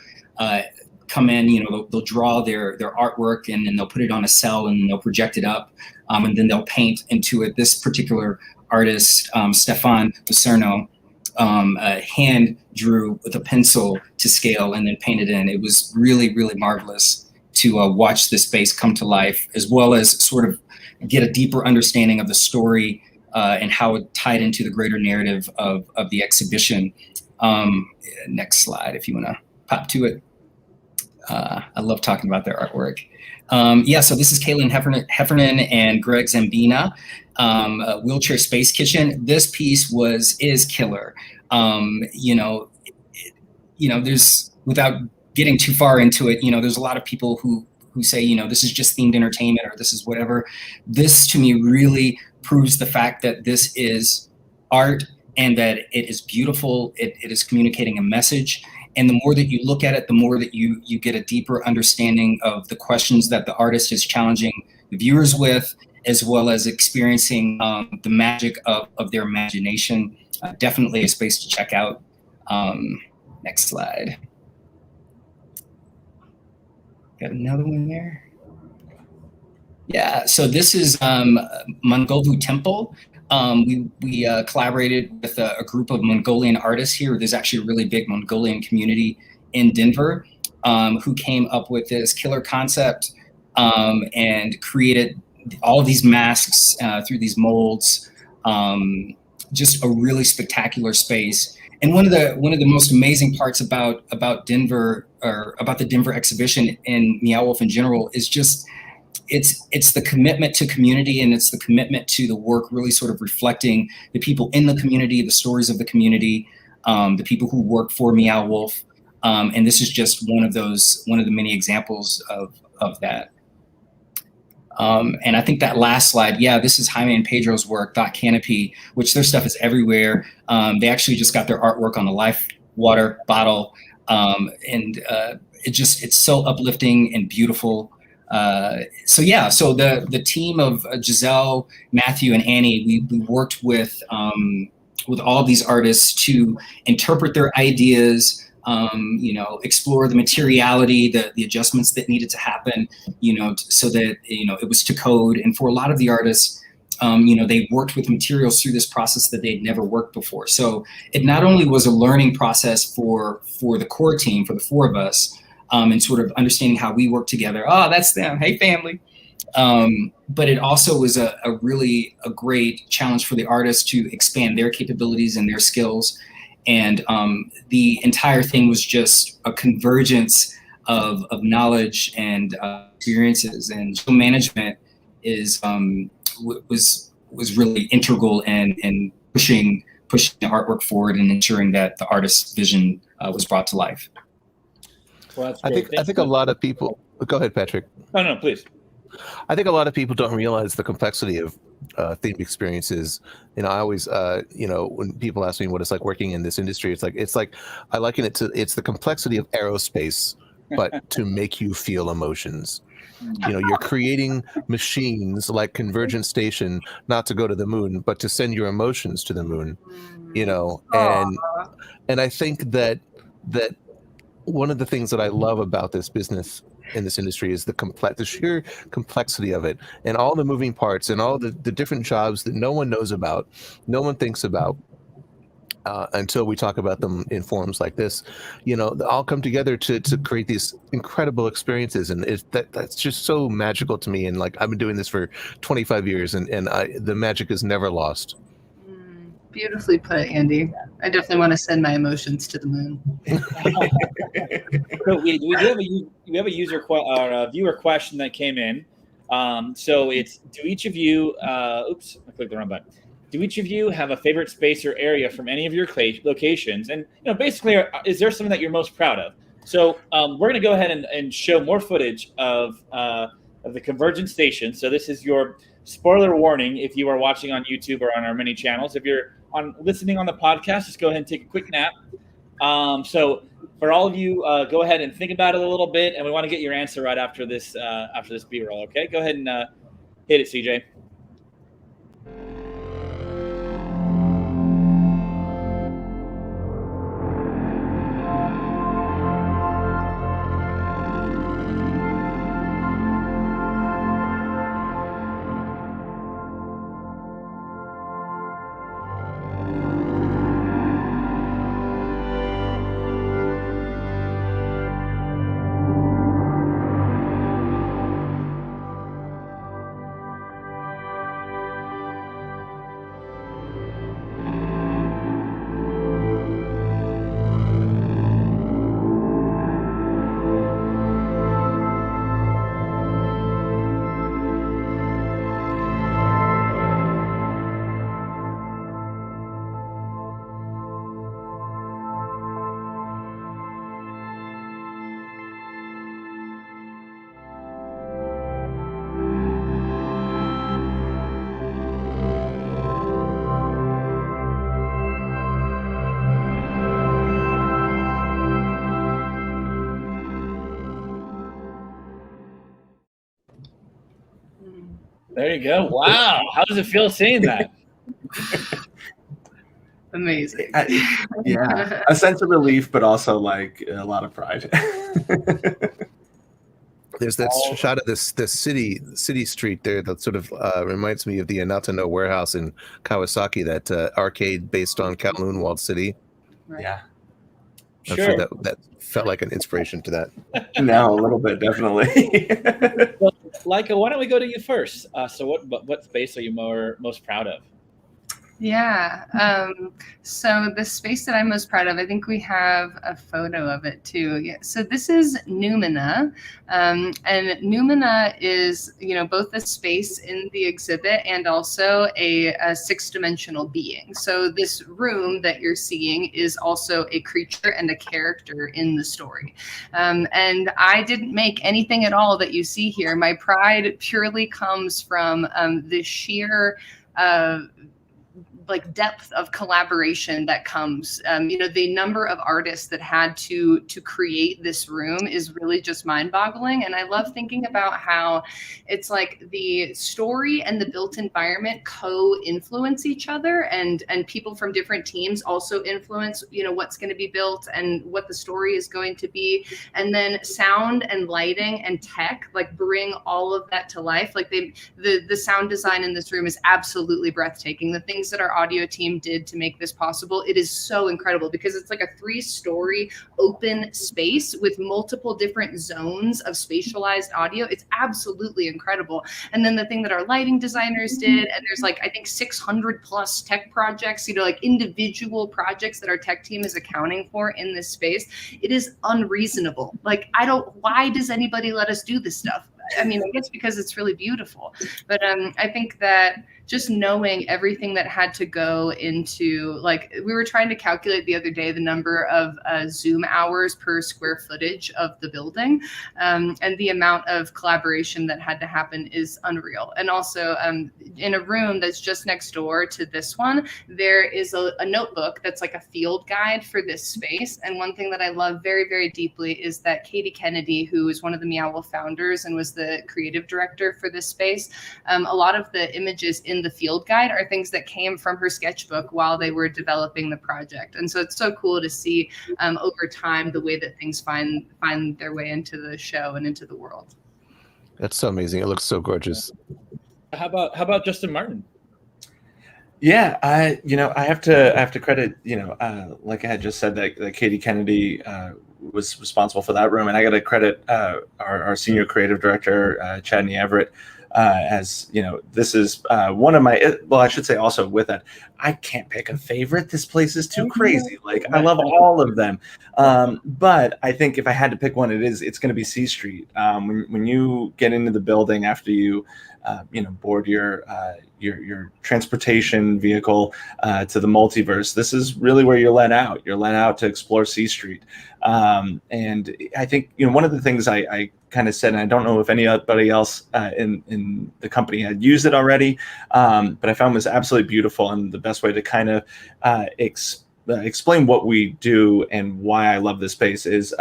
come in, they'll draw their artwork and then they'll put it on a cell and they'll project it up, and then they'll paint into it. This particular artist, Stefan Lucerno, hand drew with a pencil to scale and then painted in. It was really, really marvelous to watch this space come to life, as well as sort of get a deeper understanding of the story and how it tied into the greater narrative of the exhibition. Next slide, if you want to pop to it. I love talking about their artwork. So this is Kaylin Heffernan and Greg Zambina, Wheelchair Space Kitchen. This piece is killer. There's, without getting too far into it, there's a lot of people who say, this is just themed entertainment or this is whatever. This to me really proves the fact that this is art and that it is beautiful. It is communicating a message. And the more that you look at it, the more that you get a deeper understanding of the questions that the artist is challenging the viewers with, as well as experiencing the magic of their imagination. Definitely a space to check out. Next slide. Got another one there. Yeah, so this is Mongolvu Temple. We collaborated with a group of Mongolian artists here. There's actually a really big Mongolian community in Denver who came up with this killer concept and created all of these masks through these molds. Just a really spectacular space. And one of the most amazing parts about Denver, or about the Denver exhibition and Meow Wolf in general, is just it's the commitment to community, and it's the commitment to the work really sort of reflecting the people in the community, the stories of the community, the people who work for Meow Wolf. And this is just one of the many examples of that. And I think that last slide, this is Jaime and Pedro's work, Thought Canopy, which their stuff is everywhere. They actually just got their artwork on the Life water bottle. It's so uplifting and beautiful. So the team of Giselle, Matthew, and Annie, we worked with all these artists to interpret their ideas, explore the materiality, the adjustments that needed to happen, so that, it was to code. And for a lot of the artists, they worked with materials through this process that they'd never worked before. So it not only was a learning process for the core team, for the four of us, and sort of understanding how we work together. Oh, that's them. Hey, family. But it also was a really great challenge for the artists to expand their capabilities and their skills. And the entire thing was just a convergence of knowledge and experiences. And show management was really integral in pushing the artwork forward and ensuring that the artist's vision was brought to life. Well, I think a lot of people. Go ahead, Patrick. Oh, no, please. I think a lot of people don't realize the complexity of themed experiences. I always, when people ask me what it's like working in this industry, it's like I liken it to it's the complexity of aerospace, but to make you feel emotions. You're creating machines like Convergence Station, not to go to the moon, but to send your emotions to the moon. And I think that one of the things that I love about this business in this industry is the sheer complexity of it, and all the moving parts and all the different jobs that no one knows about, no one thinks about until we talk about them in forums like this. They all come together to create these incredible experiences, and that's just so magical to me. And like, I've been doing this for 25 years, and the magic is never lost. Beautifully put, Andy. I definitely want to send my emotions to the moon. So we have a user or a viewer question that came in. So it's, do each of you? Oops, I clicked the wrong button. Do each of you have a favorite space or area from any of your locations? And basically, is there something that you're most proud of? So we're going to go ahead and show more footage of the Convergence Station. So this is your spoiler warning if you are watching on YouTube or on our many channels. If you're listening on the podcast, just go ahead and take a quick nap. So for all of you, go ahead and think about it a little bit, and we want to get your answer right after this B-roll. Okay, go ahead and hit it, CJ. There you go. Wow. How does it feel seeing that? Amazing. Yeah. A sense of relief, but also like a lot of pride. There's that shot of this city street there that sort of reminds me of the Anatano warehouse in Kawasaki, that arcade based on Kowloon Walled City. Right. Yeah. I'm sure that felt like an inspiration to that. No, a little bit, definitely. Well, Laika, why don't we go to you first? So what space are you most proud of? Yeah. So the space that I'm most proud of, I think we have a photo of it too. Yeah. So this is Numina. And Numina is, both a space in the exhibit and also a six-dimensional being. So this room that you're seeing is also a creature and a character in the story. And I didn't make anything at all that you see here. My pride purely comes from the sheer depth of collaboration that comes. The number of artists that had to create this room is really just mind-boggling. And I love thinking about how it's like the story and the built environment co-influence each other, and people from different teams also influence what's going to be built and what the story is going to be. And then sound and lighting and tech bring all of that to life. The sound design in this room is absolutely breathtaking. The things that our audio team did to make this possible, it is so incredible, because it's like a 3-story open space with multiple different zones of spatialized audio. It's absolutely incredible. And then the thing that our lighting designers did, and there's I think 600 plus tech projects, individual projects that our tech team is accounting for in this space. It is unreasonable. Why does anybody let us do this stuff? I mean, I guess because it's really beautiful. But I think that just knowing everything that had to go into, like, we were trying to calculate the other day the number of Zoom hours per square footage of the building, and the amount of collaboration that had to happen is unreal. And also, in a room that's just next door to this one, there is a notebook that's like a field guide for this space. And one thing that I love very, very deeply is that Katie Kennedy, who is one of the Meow Wolf founders and was the creative director for this space, a lot of the images in the field guide are things that came from her sketchbook while they were developing the project. And so it's so cool to see over time the way that things find their way into the show and into the world. That's so amazing. It looks so gorgeous. How about Justin Martin? Yeah, I have to credit, like I had just said, that Katie Kennedy was responsible for that room, and I got to credit our senior creative director, Chadney Everett, as this is one of my, well, I should say also with that, I can't pick a favorite. This place is too crazy. Like, I love all of them, but I think if I had to pick one, it's going to be C Street. When you get into the building after you board your transportation vehicle to the multiverse, this is really where you're let out. You're let out to explore C Street. And I think, one of the things I kind of said, and I don't know if anybody else in the company had used it already, but I found it was absolutely beautiful. And the best way to kind of explain what we do and why I love this space is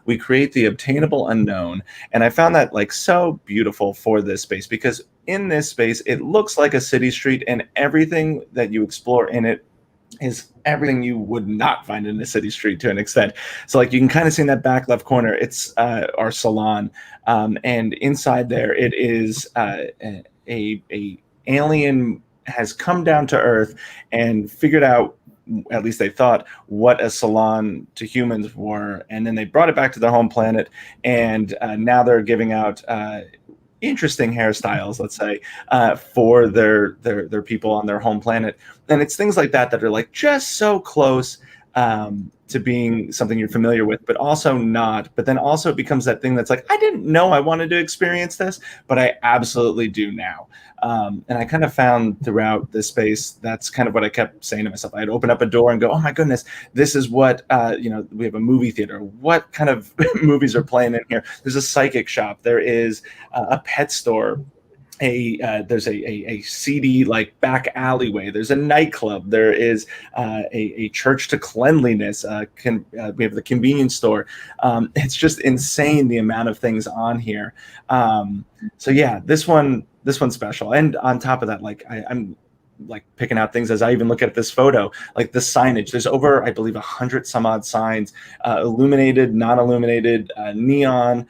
we create the obtainable unknown. And I found that so beautiful for this space, because in this space, it looks like a city street, and everything that you explore in it is everything you would not find in a city street to an extent. So you can kind of see in that back left corner, it's our salon. And inside there, it is a alien has come down to Earth and figured out, at least they thought, what a salon to humans were. And then they brought it back to their home planet. And now they're giving out interesting hairstyles, let's say, for their people on their home planet. And it's things like that are just so close to being something you're familiar with, but also not. But then also it becomes that thing that's I didn't know I wanted to experience this, but I absolutely do now. And I kind of found throughout this space, that's kind of what I kept saying to myself. I'd open up a door and go, oh my goodness, this is what, we have a movie theater. What kind of movies are playing in here? There's a psychic shop. There is a pet store. There's a seedy back alleyway. There's a nightclub. There is a church to cleanliness. We have the convenience store. It's just insane the amount of things on here. So yeah, this one's special. And on top of that, I'm picking out things as I even look at this photo, the signage. There's over, I believe, 100 some odd signs, illuminated, non-illuminated, neon,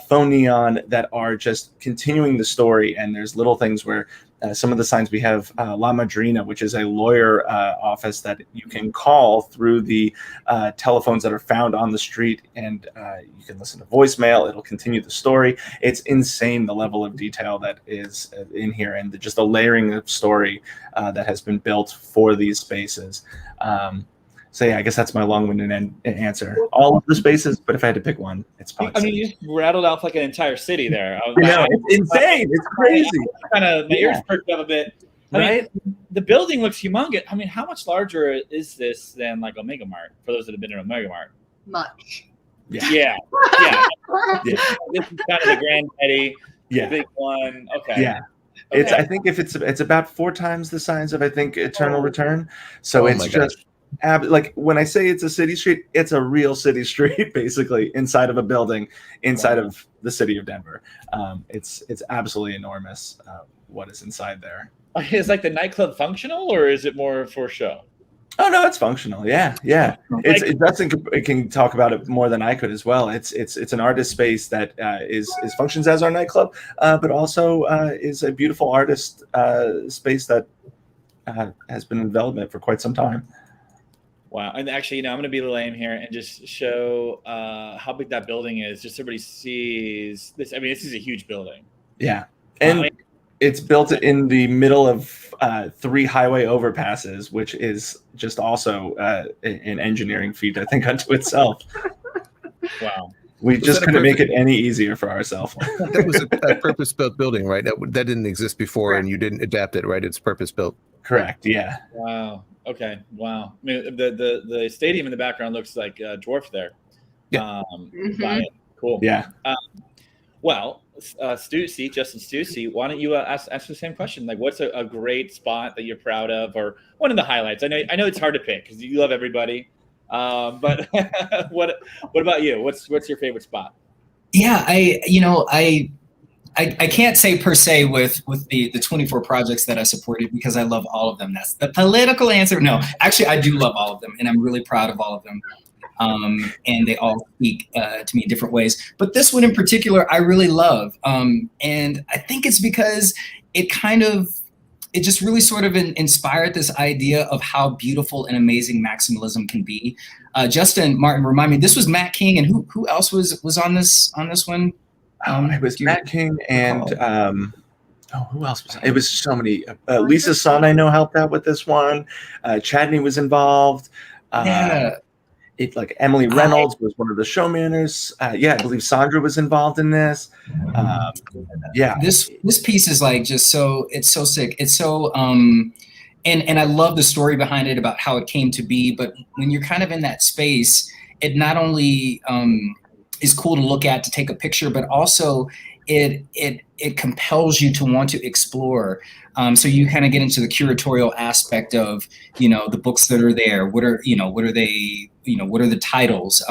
faux neon, that are just continuing the story. And there's little things where some of the signs we have, La Madrina, which is a lawyer office that you can call through the telephones that are found on the street, and you can listen to voicemail. It'll continue the story. It's insane the level of detail that is in here, and just the layering of story that has been built for these spaces. So yeah, I guess that's my long-winded answer. All of the spaces, but if I had to pick one, it's probably. I mean, you just rattled off an entire city there. I know, it's insane. It's crazy. My ears perked up a bit. I mean, the building looks humongous. I mean, how much larger is this than Omega Mart? For those that have been in Omega Mart, much. Yeah. This is kind of the granddaddy, the big one. Okay. Yeah. Okay. I think if it's about 4 times the size of Eternal Return. So it's just. When I say it's a city street, it's a real city street, basically, inside of a building, inside of the city of Denver. It's absolutely enormous what is inside there. Is the nightclub functional, or is it more for show? Oh no, it's functional. Yeah. It can talk about it more than I could as well. It's an artist space that is functions as our nightclub, but also is a beautiful artist space that has been in development for quite some time. Wow. And actually, I'm going to be lame here and just show how big that building is. Just so everybody sees this. I mean, this is a huge building. Yeah. And it's built in the middle of 3 highway overpasses, which is just also an engineering feat, I think, unto itself. Wow. We just couldn't make it any easier for ourselves. That was a purpose-built building, right? That didn't exist before, and you didn't adapt it, right? It's purpose-built. Correct. Yeah. Wow. Okay. Wow. I mean, the stadium in the background looks like dwarfed there. Yeah. Cool. Yeah. Well, Stucey, Justin Stucey, why don't you ask the same question? Like, what's a great spot that you're proud of, or one of the highlights? I know it's hard to pick because you love everybody, but what about you? What's your favorite spot? Yeah, I can't say per se with the 24 projects that I supported because I love all of them. That's the political answer. No, actually, I do love all of them, and I'm really proud of all of them. And they all speak to me in different ways. But this one in particular, I really love. And I think it's because it just really sort of inspired this idea of how beautiful and amazing maximalism can be. Justin Martin, remind me, this was Matt King, and who else was on this one? It was Matt King and who else was? It was so many. Lisa Sun, I know, helped out with this one. Chadney was involved. Yeah. Like Emily Reynolds was one of the showmanners. I believe Sandra was involved in this. This piece is like it's so sick. It's so and I love the story behind it about how it came to be. But when you're kind of in that space, it not only is cool to look at, to take a picture, but also it compels you to want to explore. So you kind of get into the curatorial aspect of, the books that are there. What are they, what are the titles?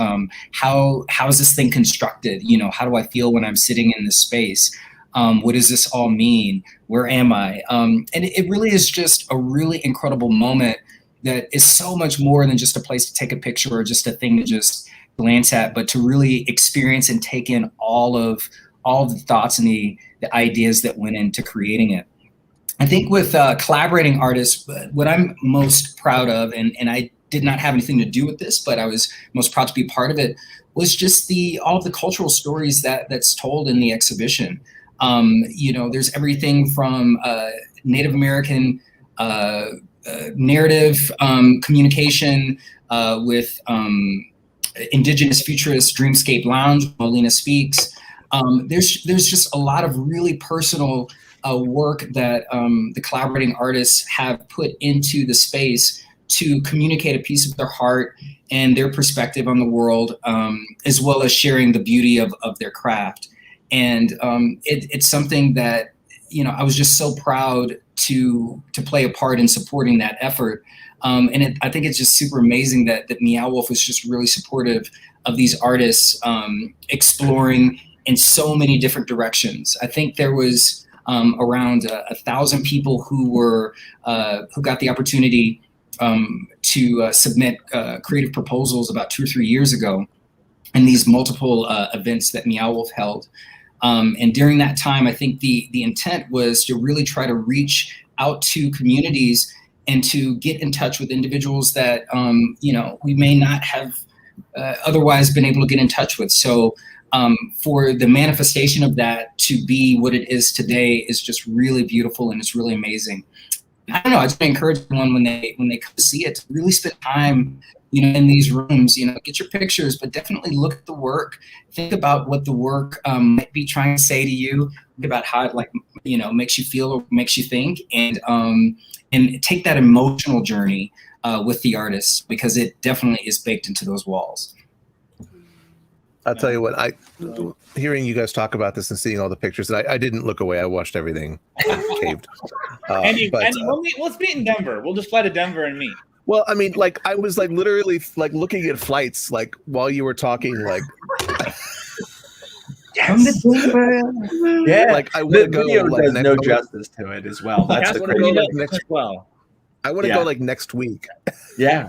How is this thing constructed? How do I feel when I'm sitting in this space? What does this all mean? Where am I? And it really is just a really incredible moment that is so much more than just a place to take a picture or just a thing to just glance at, but to really experience and take in all of the thoughts and the ideas that went into creating it. I think with collaborating artists, what I'm most proud of, and I did not have anything to do with this, but I was most proud to be part of it, was just all of the cultural stories that's told in the exhibition. There's everything from Native American narrative communication with Indigenous Futurist Dreamscape Lounge, Molina Speaks. There's just a lot of really personal work that the collaborating artists have put into the space to communicate a piece of their heart and their perspective on the world, as well as sharing the beauty of their craft. And it's something that, I was just so proud to play a part in supporting that effort. I think it's just super amazing that Meow Wolf was just really supportive of these artists exploring in so many different directions. I think there was around 1,000 people who got the opportunity to submit creative proposals about 2 or 3 years ago in these multiple events that Meow Wolf held. And during that time, I think the intent was to really try to reach out to communities and to get in touch with individuals that, we may not have otherwise been able to get in touch with. So for the manifestation of that to be what it is today is just really beautiful, and it's really amazing. I don't know, I just encourage everyone when they come to see it to really spend time, in these rooms, get your pictures, but definitely look at the work. Think about what the work might be trying to say to you, think about how it makes you feel or makes you think, and take that emotional journey with the artist, because it definitely is baked into those walls. I'll tell you what, hearing you guys talk about this and seeing all the pictures, and I didn't look away. I watched everything caved. Andy, let's meet in Denver. We'll just fly to Denver and meet. Well, I mean, I was literally looking at flights while you were talking, Yes. Yeah, I want to go. Video does no justice to it as well. That's the crazy. I want to go next week. Yeah.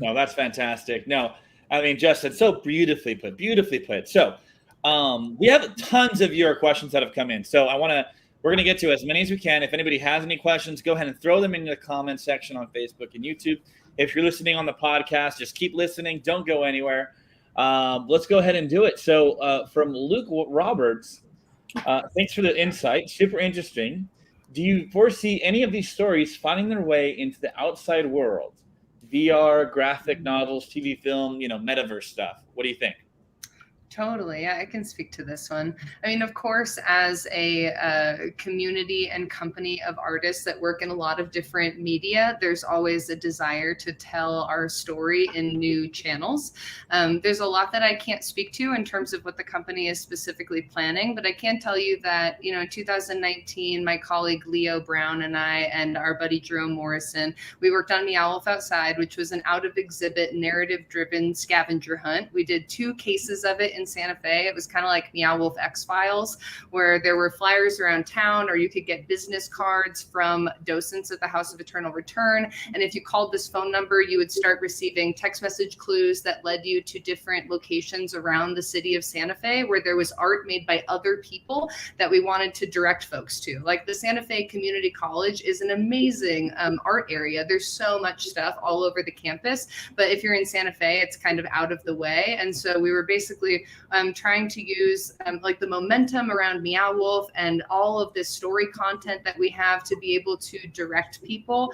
No, that's fantastic. No, I mean, Justin, so beautifully put. So, we have tons of your questions that have come in. So we're going to get to as many as we can. If anybody has any questions, go ahead and throw them in the comment section on Facebook and YouTube. If you're listening on the podcast, just keep listening. Don't go anywhere. Let's go ahead and do it. So from Luke Roberts, thanks for the insight. Super interesting. Do you foresee any of these stories finding their way into the outside world? VR, graphic novels, TV, film, metaverse stuff. What do you think? Totally. Yeah, I can speak to this one. I mean, of course, as a community and company of artists that work in a lot of different media, there's always a desire to tell our story in new channels. There's a lot that I can't speak to in terms of what the company is specifically planning, but I can tell you that, in 2019, my colleague Leo Brown and I and our buddy Jerome Morrison, we worked on Meow Wolf Outside, which was an out-of-exhibit, narrative-driven scavenger hunt. We did 2 cases of it in Santa Fe. It was kind of like Meow Wolf X-Files, where there were flyers around town, or you could get business cards from docents at the House of Eternal Return. And if you called this phone number, you would start receiving text message clues that led you to different locations around the city of Santa Fe, where there was art made by other people that we wanted to direct folks to. Like the Santa Fe Community College is an amazing art area. There's so much stuff all over the campus, but if you're in Santa Fe, it's kind of out of the way. And so we were basically trying to use like the momentum around Meow Wolf and all of this story content that we have to be able to direct people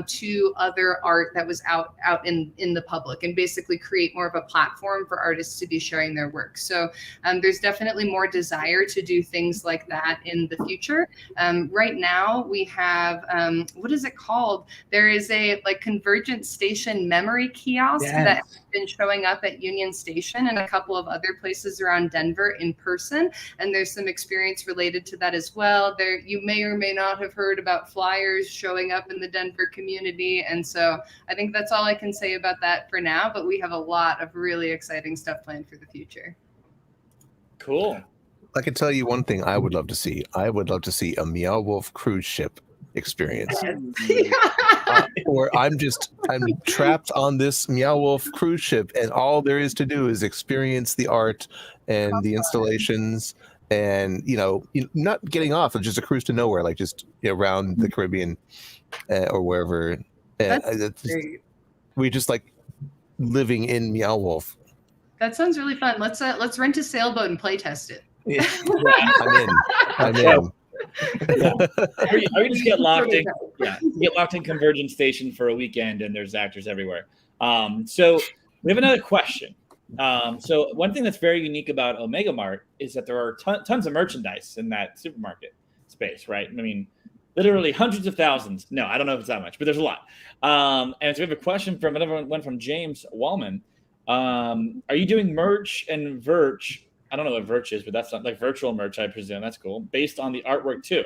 to other art that was out in the public, and basically create more of a platform for artists to be sharing their work. So there's definitely more desire to do things like that in the future. Right now we have, what is it called? There is a like Convergence Station memory kiosk that has been showing up at Union Station and a couple of other places around Denver in person. And there's some experience related to that as well. There, you may or may not have heard about flyers showing up in the Denver community. And so I think that's all I can say about that for now, but we have a lot of really exciting stuff planned for the future. Cool. I can tell you one thing I would love to see. I would love to see a Meow Wolf cruise ship experience. Or I'm trapped on this Meow Wolf cruise ship, and all there is to do is experience the art and the installations, and not getting off of just a cruise to nowhere, like just around the Caribbean or wherever. We just like living in Meow Wolf. That sounds really fun. Let's rent a sailboat and play test it. Yeah. I'm in. Yeah. Or you just get locked in. Yeah, you get locked in Convergence Station for a weekend, and there's actors everywhere. So we have another question. So one thing that's very unique about Omega Mart is that there are tons of merchandise in that supermarket space, right? I mean, literally hundreds of thousands. No, I don't know if it's that much, but there's a lot. And so we have a question from another one from James Wallman. Are you doing merch and Verge? I don't know what Verge is, but that's not like virtual merch, I presume. That's cool. Based on the artwork too? ?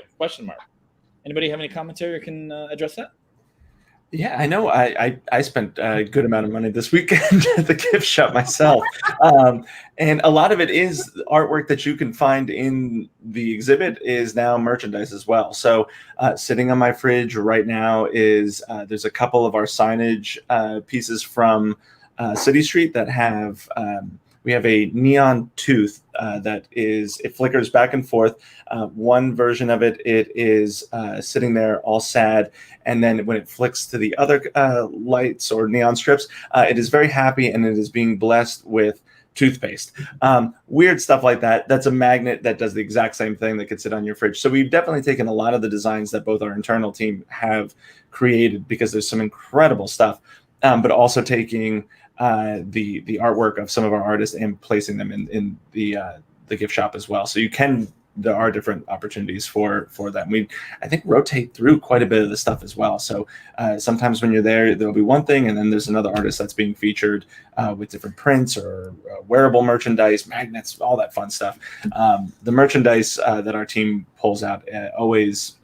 Anybody have any commentary or can address that? Yeah, I know. I spent a good amount of money this weekend at the gift shop myself. And a lot of it is artwork that you can find in the exhibit is now merchandise as well. So sitting on my fridge right now is there's a couple of our signage pieces from City Street that have we have a neon tooth it flickers back and forth. One version of it is sitting there all sad, and then when it flicks to the other lights or neon strips, it is very happy, and it is being blessed with toothpaste. Weird stuff like that. That's a magnet that does the exact same thing that could sit on your fridge. So we've definitely taken a lot of the designs that both our internal team have created, because there's some incredible stuff, but also taking the artwork of some of our artists and placing them in the gift shop as well. So there are different opportunities for that. We, I think, rotate through quite a bit of the stuff as well. So sometimes when you're there'll be one thing, and then there's another artist that's being featured with different prints or wearable merchandise, magnets, all that fun stuff. The merchandise that our team pulls out always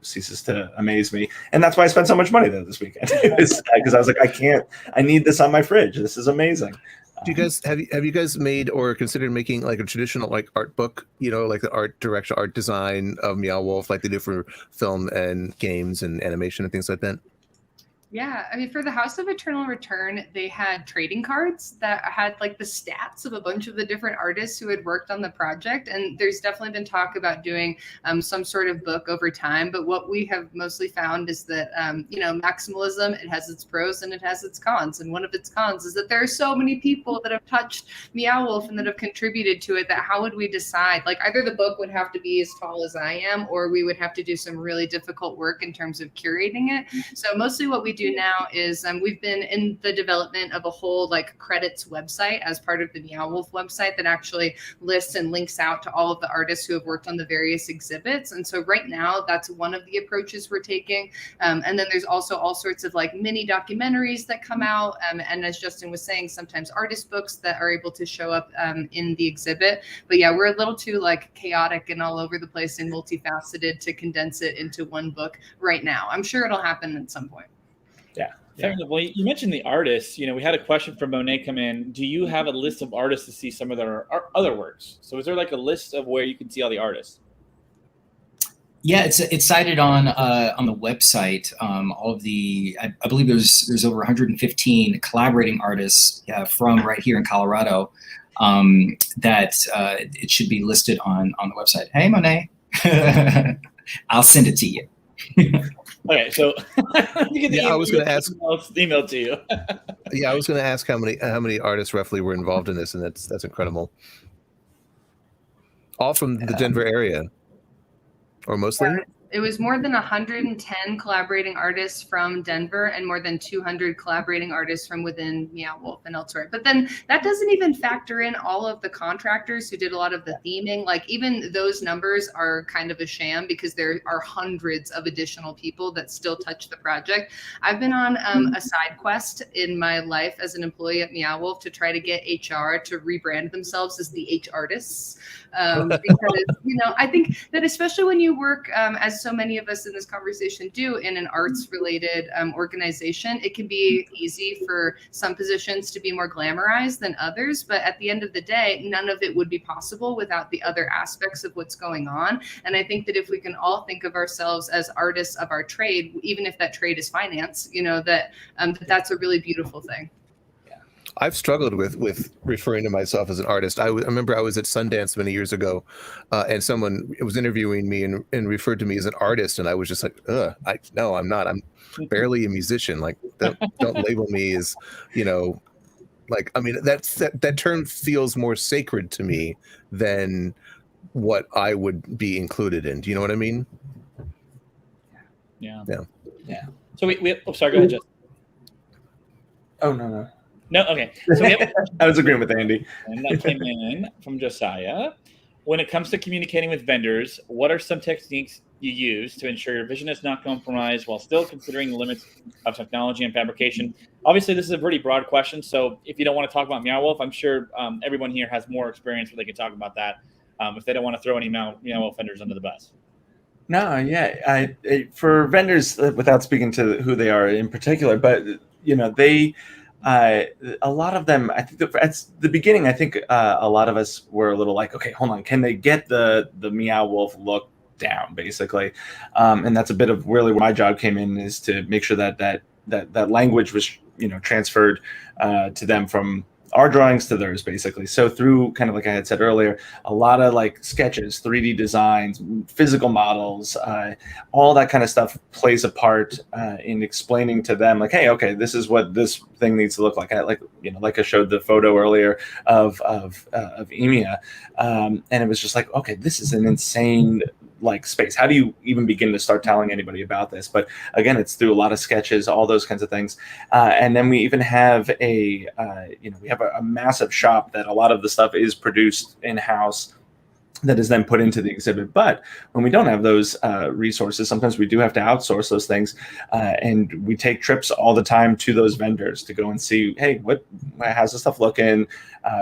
ceases to amaze me, and that's why I spent so much money there this weekend. Because I was like, I need this on my fridge. This is amazing. Do you guys have you guys made or considered making like a traditional like art book? Like the art direction, art design of Meow Wolf, like they do for film and games and animation and things like that? Yeah, I mean, for the House of Eternal Return, they had trading cards that had like the stats of a bunch of the different artists who had worked on the project. And there's definitely been talk about doing some sort of book over time. But what we have mostly found is that, maximalism, it has its pros and it has its cons. And one of its cons is that there are so many people that have touched Meow Wolf and that have contributed to it, that how would we decide? Like either the book would have to be as tall as I am, or we would have to do some really difficult work in terms of curating it. So mostly what we do now is we've been in the development of a whole like credits website as part of the Meow Wolf website that actually lists and links out to all of the artists who have worked on the various exhibits. And so right now, that's one of the approaches we're taking. And then there's also all sorts of like mini documentaries that come out. And as Justin was saying, sometimes artist books that are able to show up in the exhibit. But yeah, we're a little too like chaotic and all over the place and multifaceted to condense it into one book right now. I'm sure it'll happen at some point. Yeah. Fair enough. Well, you mentioned the artists. You know, we had a question from Monet come in. Do you have a list of artists to see some of their other works? So is there like a list of where you can see all the artists? Yeah, it's cited on the website. All of the I believe there's over 115 collaborating artists from right here in Colorado. That it should be listed on the website. Hey, Monet, I'll send it to you. Okay, so I was going to ask. Email to you. Yeah, I was going to ask how many artists roughly were involved in this, and that's incredible. All from the Denver area, or mostly. Yeah, it was more than 110 collaborating artists from Denver and more than 200 collaborating artists from within Meow Wolf and elsewhere. But then that doesn't even factor in all of the contractors who did a lot of the theming. Like even those numbers are kind of a sham because there are hundreds of additional people that still touch the project. I've been on a side quest in my life as an employee at Meow Wolf to try to get HR to rebrand themselves as the H artists. Because, you know, I think that especially when you work as so many of us in this conversation do in an arts related organization, it can be easy for some positions to be more glamorized than others. But at the end of the day, none of it would be possible without the other aspects of what's going on. And I think that if we can all think of ourselves as artists of our trade, even if that trade is finance, you know, that's a really beautiful thing. I've struggled with referring to myself as an artist. I remember I was at Sundance many years ago, and someone was interviewing me and referred to me as an artist, and I was just like, no, I'm not. I'm barely a musician. Like, don't label me as, you know, like, I mean, that term feels more sacred to me than what I would be included in. Do you know what I mean? Yeah. So we sorry, go ahead, Justin. Oh, no. No, okay. So we have I was agreeing with Andy. And that came in from Josiah. When it comes to communicating with vendors, what are some techniques you use to ensure your vision is not compromised while still considering the limits of technology and fabrication? Obviously, this is a pretty broad question. So if you don't want to talk about Meow Wolf, I'm sure everyone here has more experience where they can talk about that if they don't want to throw any Meow Wolf vendors under the bus. No, yeah. For vendors, without speaking to who they are in particular, but, you know, they... a lot of them, I think at the beginning, I think a lot of us were a little like, okay, hold on, can they get the Meow Wolf look down, basically? And that's a bit of really where my job came in, is to make sure that language was, you know, transferred to them from our drawings to theirs, basically. So through kind of like I had said earlier, a lot of like sketches, 3D designs, physical models, all that kind of stuff plays a part in explaining to them like, hey, okay, this is what this thing needs to look like. Like I showed the photo earlier of EMEA, and it was just like, okay, this is an insane like space. How do you even begin to start telling anybody about this? But again, it's through a lot of sketches, all those kinds of things. And then we even have we have a massive shop that a lot of the stuff is produced in-house that is then put into the exhibit. But when we don't have those resources, sometimes we do have to outsource those things. And we take trips all the time to those vendors to go and see, hey, how's the stuff looking?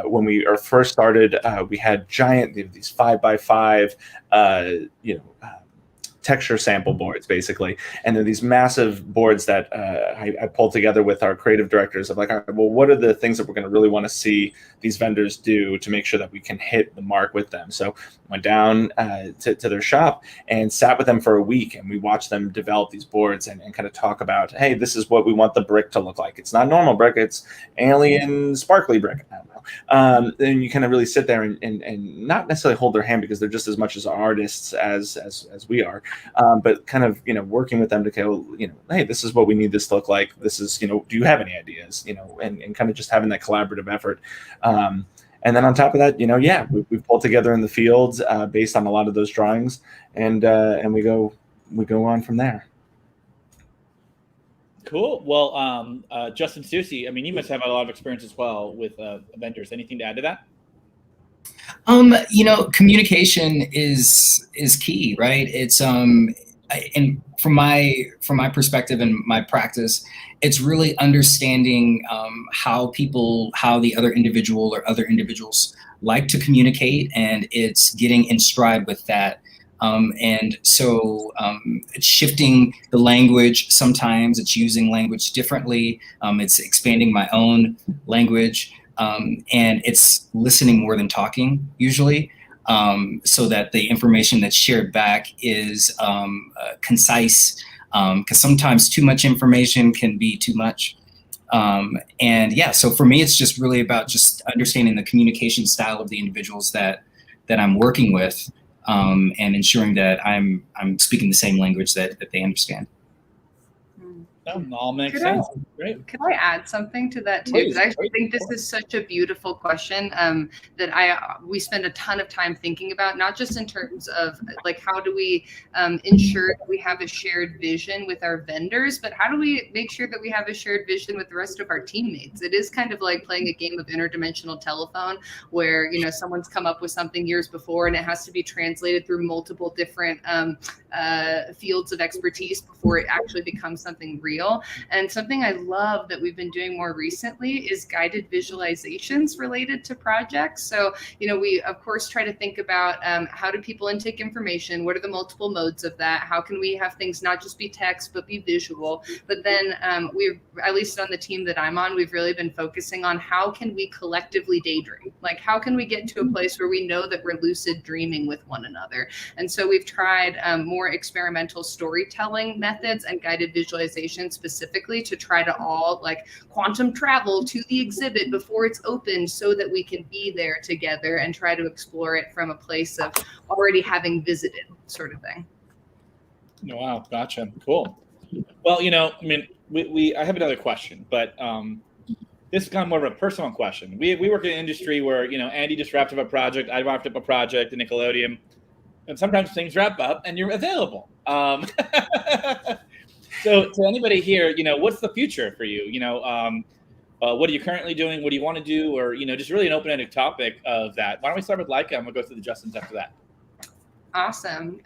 When we are first started, we had these 5x5, texture sample boards, basically. And they're these massive boards that I pulled together with our creative directors of like, all right, well, what are the things that we're going to really want to see these vendors do to make sure that we can hit the mark with them? So went down to their shop and sat with them for a week, and we watched them develop these boards and kind of talk about, hey, this is what we want the brick to look like. It's not normal brick, it's alien sparkly brick. I don't know. Then you kind of really sit there and not necessarily hold their hand, because they're just as much as artists as we are. But kind of, working with them to go, hey, this is what we need this to look like. This is, do you have any ideas, and kind of just having that collaborative effort. And then on top of that, we pulled together in the fields based on a lot of those drawings, and we go on from there. Cool. Well, Justin, Stucey, I mean, you must have a lot of experience as well with vendors. Anything to add to that? Communication is key, right? It's and from my perspective and my practice, it's really understanding how the other individual or other individuals like to communicate, and it's getting in stride with that. And so it's shifting the language. Sometimes it's using language differently. It's expanding my own language. And it's listening more than talking usually, so that the information that's shared back is concise, because sometimes too much information can be too much. So for me, it's just really about just understanding the communication style of the individuals that I'm working with, and ensuring that I'm speaking the same language that they understand. That all makes sense. Great. Could I add something to that too? Please, Because I actually think this is such a beautiful question that we spend a ton of time thinking about, not just in terms of like how do we ensure that we have a shared vision with our vendors, but how do we make sure that we have a shared vision with the rest of our teammates? It is kind of like playing a game of interdimensional telephone where, someone's come up with something years before and it has to be translated through multiple different fields of expertise before it actually becomes something real. And something I love that we've been doing more recently is guided visualizations related to projects. So, we of course try to think about how do people intake information? What are the multiple modes of that? How can we have things not just be text, but be visual? But then we've, at least on the team that I'm on, we've really been focusing on how can we collectively daydream? Like, how can we get to a place where we know that we're lucid dreaming with one another? And so we've tried more experimental storytelling methods and guided visualization specifically to try to all like quantum travel to the exhibit before it's open so that we can be there together and try to explore it from a place of already having visited, sort of thing. Wow, gotcha. Cool. Well, I mean, I have another question, but this is kind of more of a personal question. We work in an industry where, Andy just wrapped up a project, I wrapped up a project in Nickelodeon, and sometimes things wrap up and you're available. So to anybody here, what's the future for you? What are you currently doing? What do you want to do? Or, just really an open-ended topic of that. Why don't we start with Laika and we'll go through the Justins after that. Awesome.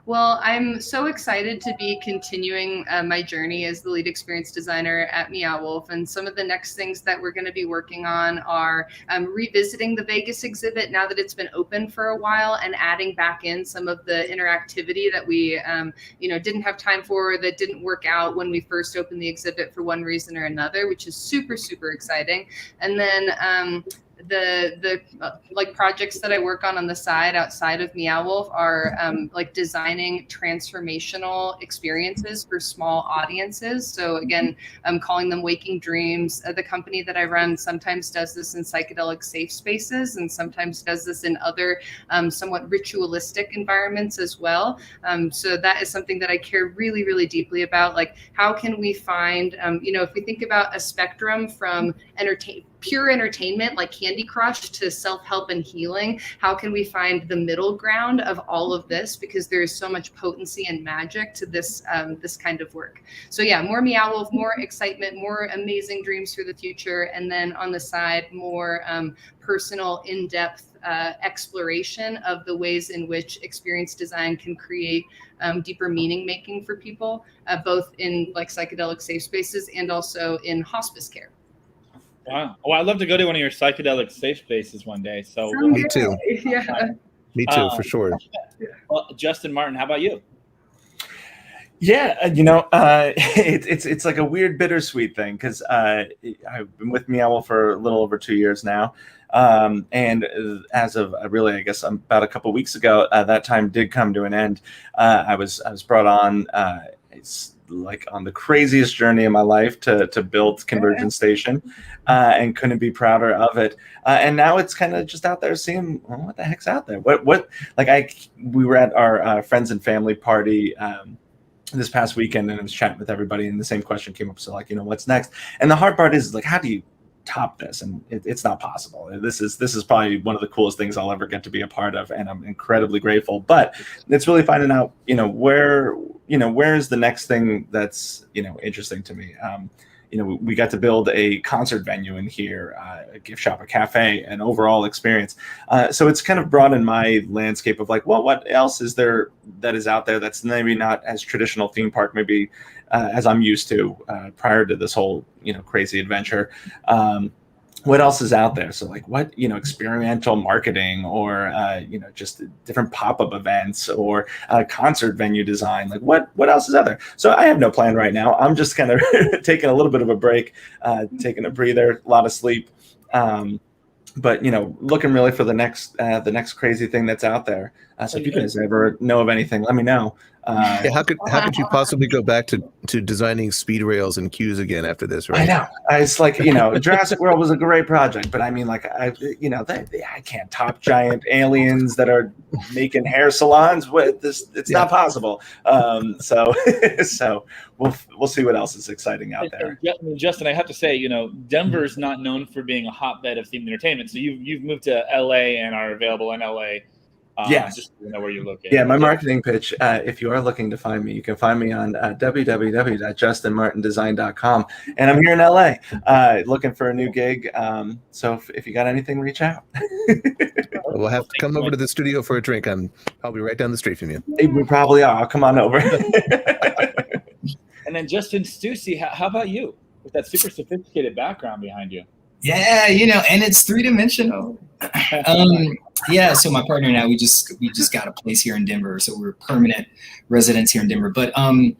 Well, I'm so excited to be continuing my journey as the lead experience designer at Meow Wolf. And some of the next things that we're going to be working on are revisiting the Vegas exhibit now that it's been open for a while, and adding back in some of the interactivity that we, didn't have time for, that didn't work out when we first opened the exhibit for one reason or another, which is super, super exciting. And then the projects that I work on the side outside of Meow Wolf are designing transformational experiences for small audiences. So again, I'm calling them waking dreams. The company that I run sometimes does this in psychedelic safe spaces and sometimes does this in other somewhat ritualistic environments as well. So that is something that I care really, really deeply about. Like, how can we find, if we think about a spectrum from pure entertainment like Candy Crush to self-help and healing, how can we find the middle ground of all of this? Because there is so much potency and magic to this this kind of work. So yeah, more Meow Wolf, more excitement, more amazing dreams for the future, and then on the side, more personal, in-depth exploration of the ways in which experience design can create deeper meaning making for people, both in psychedelic safe spaces and also in hospice care. Wow. Well, I'd love to go to one of your psychedelic safe spaces one day. So me too. Yeah. Me too, for sure. Well, Justin Martin, how about you? Yeah, it's like a weird bittersweet thing because I've been with Meow Wolf for a little over 2 years now. And as of really, I guess about a couple of weeks ago, that time did come to an end. I was brought on. It's like on the craziest journey of my life to build Convergence Station, and couldn't be prouder of it. And now it's kind of just out there seeing what the heck's out there. We were at our friends and family party this past weekend, and I was chatting with everybody, and the same question came up. So what's next? And the hard part is how do you top this, and it's not possible. This is probably one of the coolest things I'll ever get to be a part of, and I'm incredibly grateful. But it's really finding out, where is the next thing that's interesting to me. We got to build a concert venue in here, a gift shop, a cafe, an overall experience. So it's kind of broadened my landscape of like, well, what else is there that is out there that's maybe not as traditional theme park, maybe as I'm used to prior to this whole, crazy adventure. What else is out there? So like what, experiential marketing or, just different pop-up events or concert venue design, like what else is out there? So I have no plan right now. I'm just kind of taking a little bit of a break, taking a breather, a lot of sleep. But looking really for the next crazy thing that's out there. So if you guys ever know of anything, let me know. How could you possibly go back to designing speed rails and queues again after this, right? I know. It's like, Jurassic World was a great project, but I mean, like, I can't top giant aliens that are making hair salons with this. It's not possible. So we'll see what else is exciting out there. Justin, I have to say, Denver's not known for being a hotbed of themed entertainment. So you've moved to LA and are available in LA. Yes. Just so you know where you're located. Yeah, my marketing pitch, if you are looking to find me, you can find me on www.justinmartindesign.com. And I'm here in LA looking for a new gig. So if you got anything, reach out. We'll have to come over to the studio for a drink. I'll be right down the street from you. We probably are. I'll come on over. And then Justin Stucey, how about you with that super sophisticated background behind you? Yeah, and it's 3-dimensional. So my partner and I, we just got a place here in Denver, so we're permanent residents here in Denver. But I'm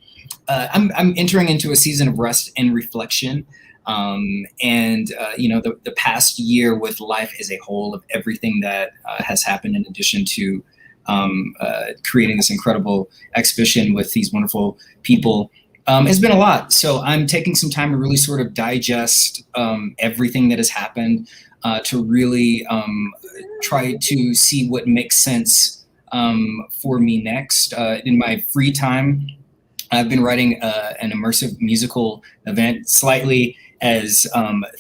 entering into a season of rest and reflection, the past year with life as a whole of everything that has happened, in addition to creating this incredible exhibition with these wonderful people. Has been a lot. So I'm taking some time to really sort of digest everything that has happened, to really try to see what makes sense for me next. In my free time, I've been writing an immersive musical event, slightly as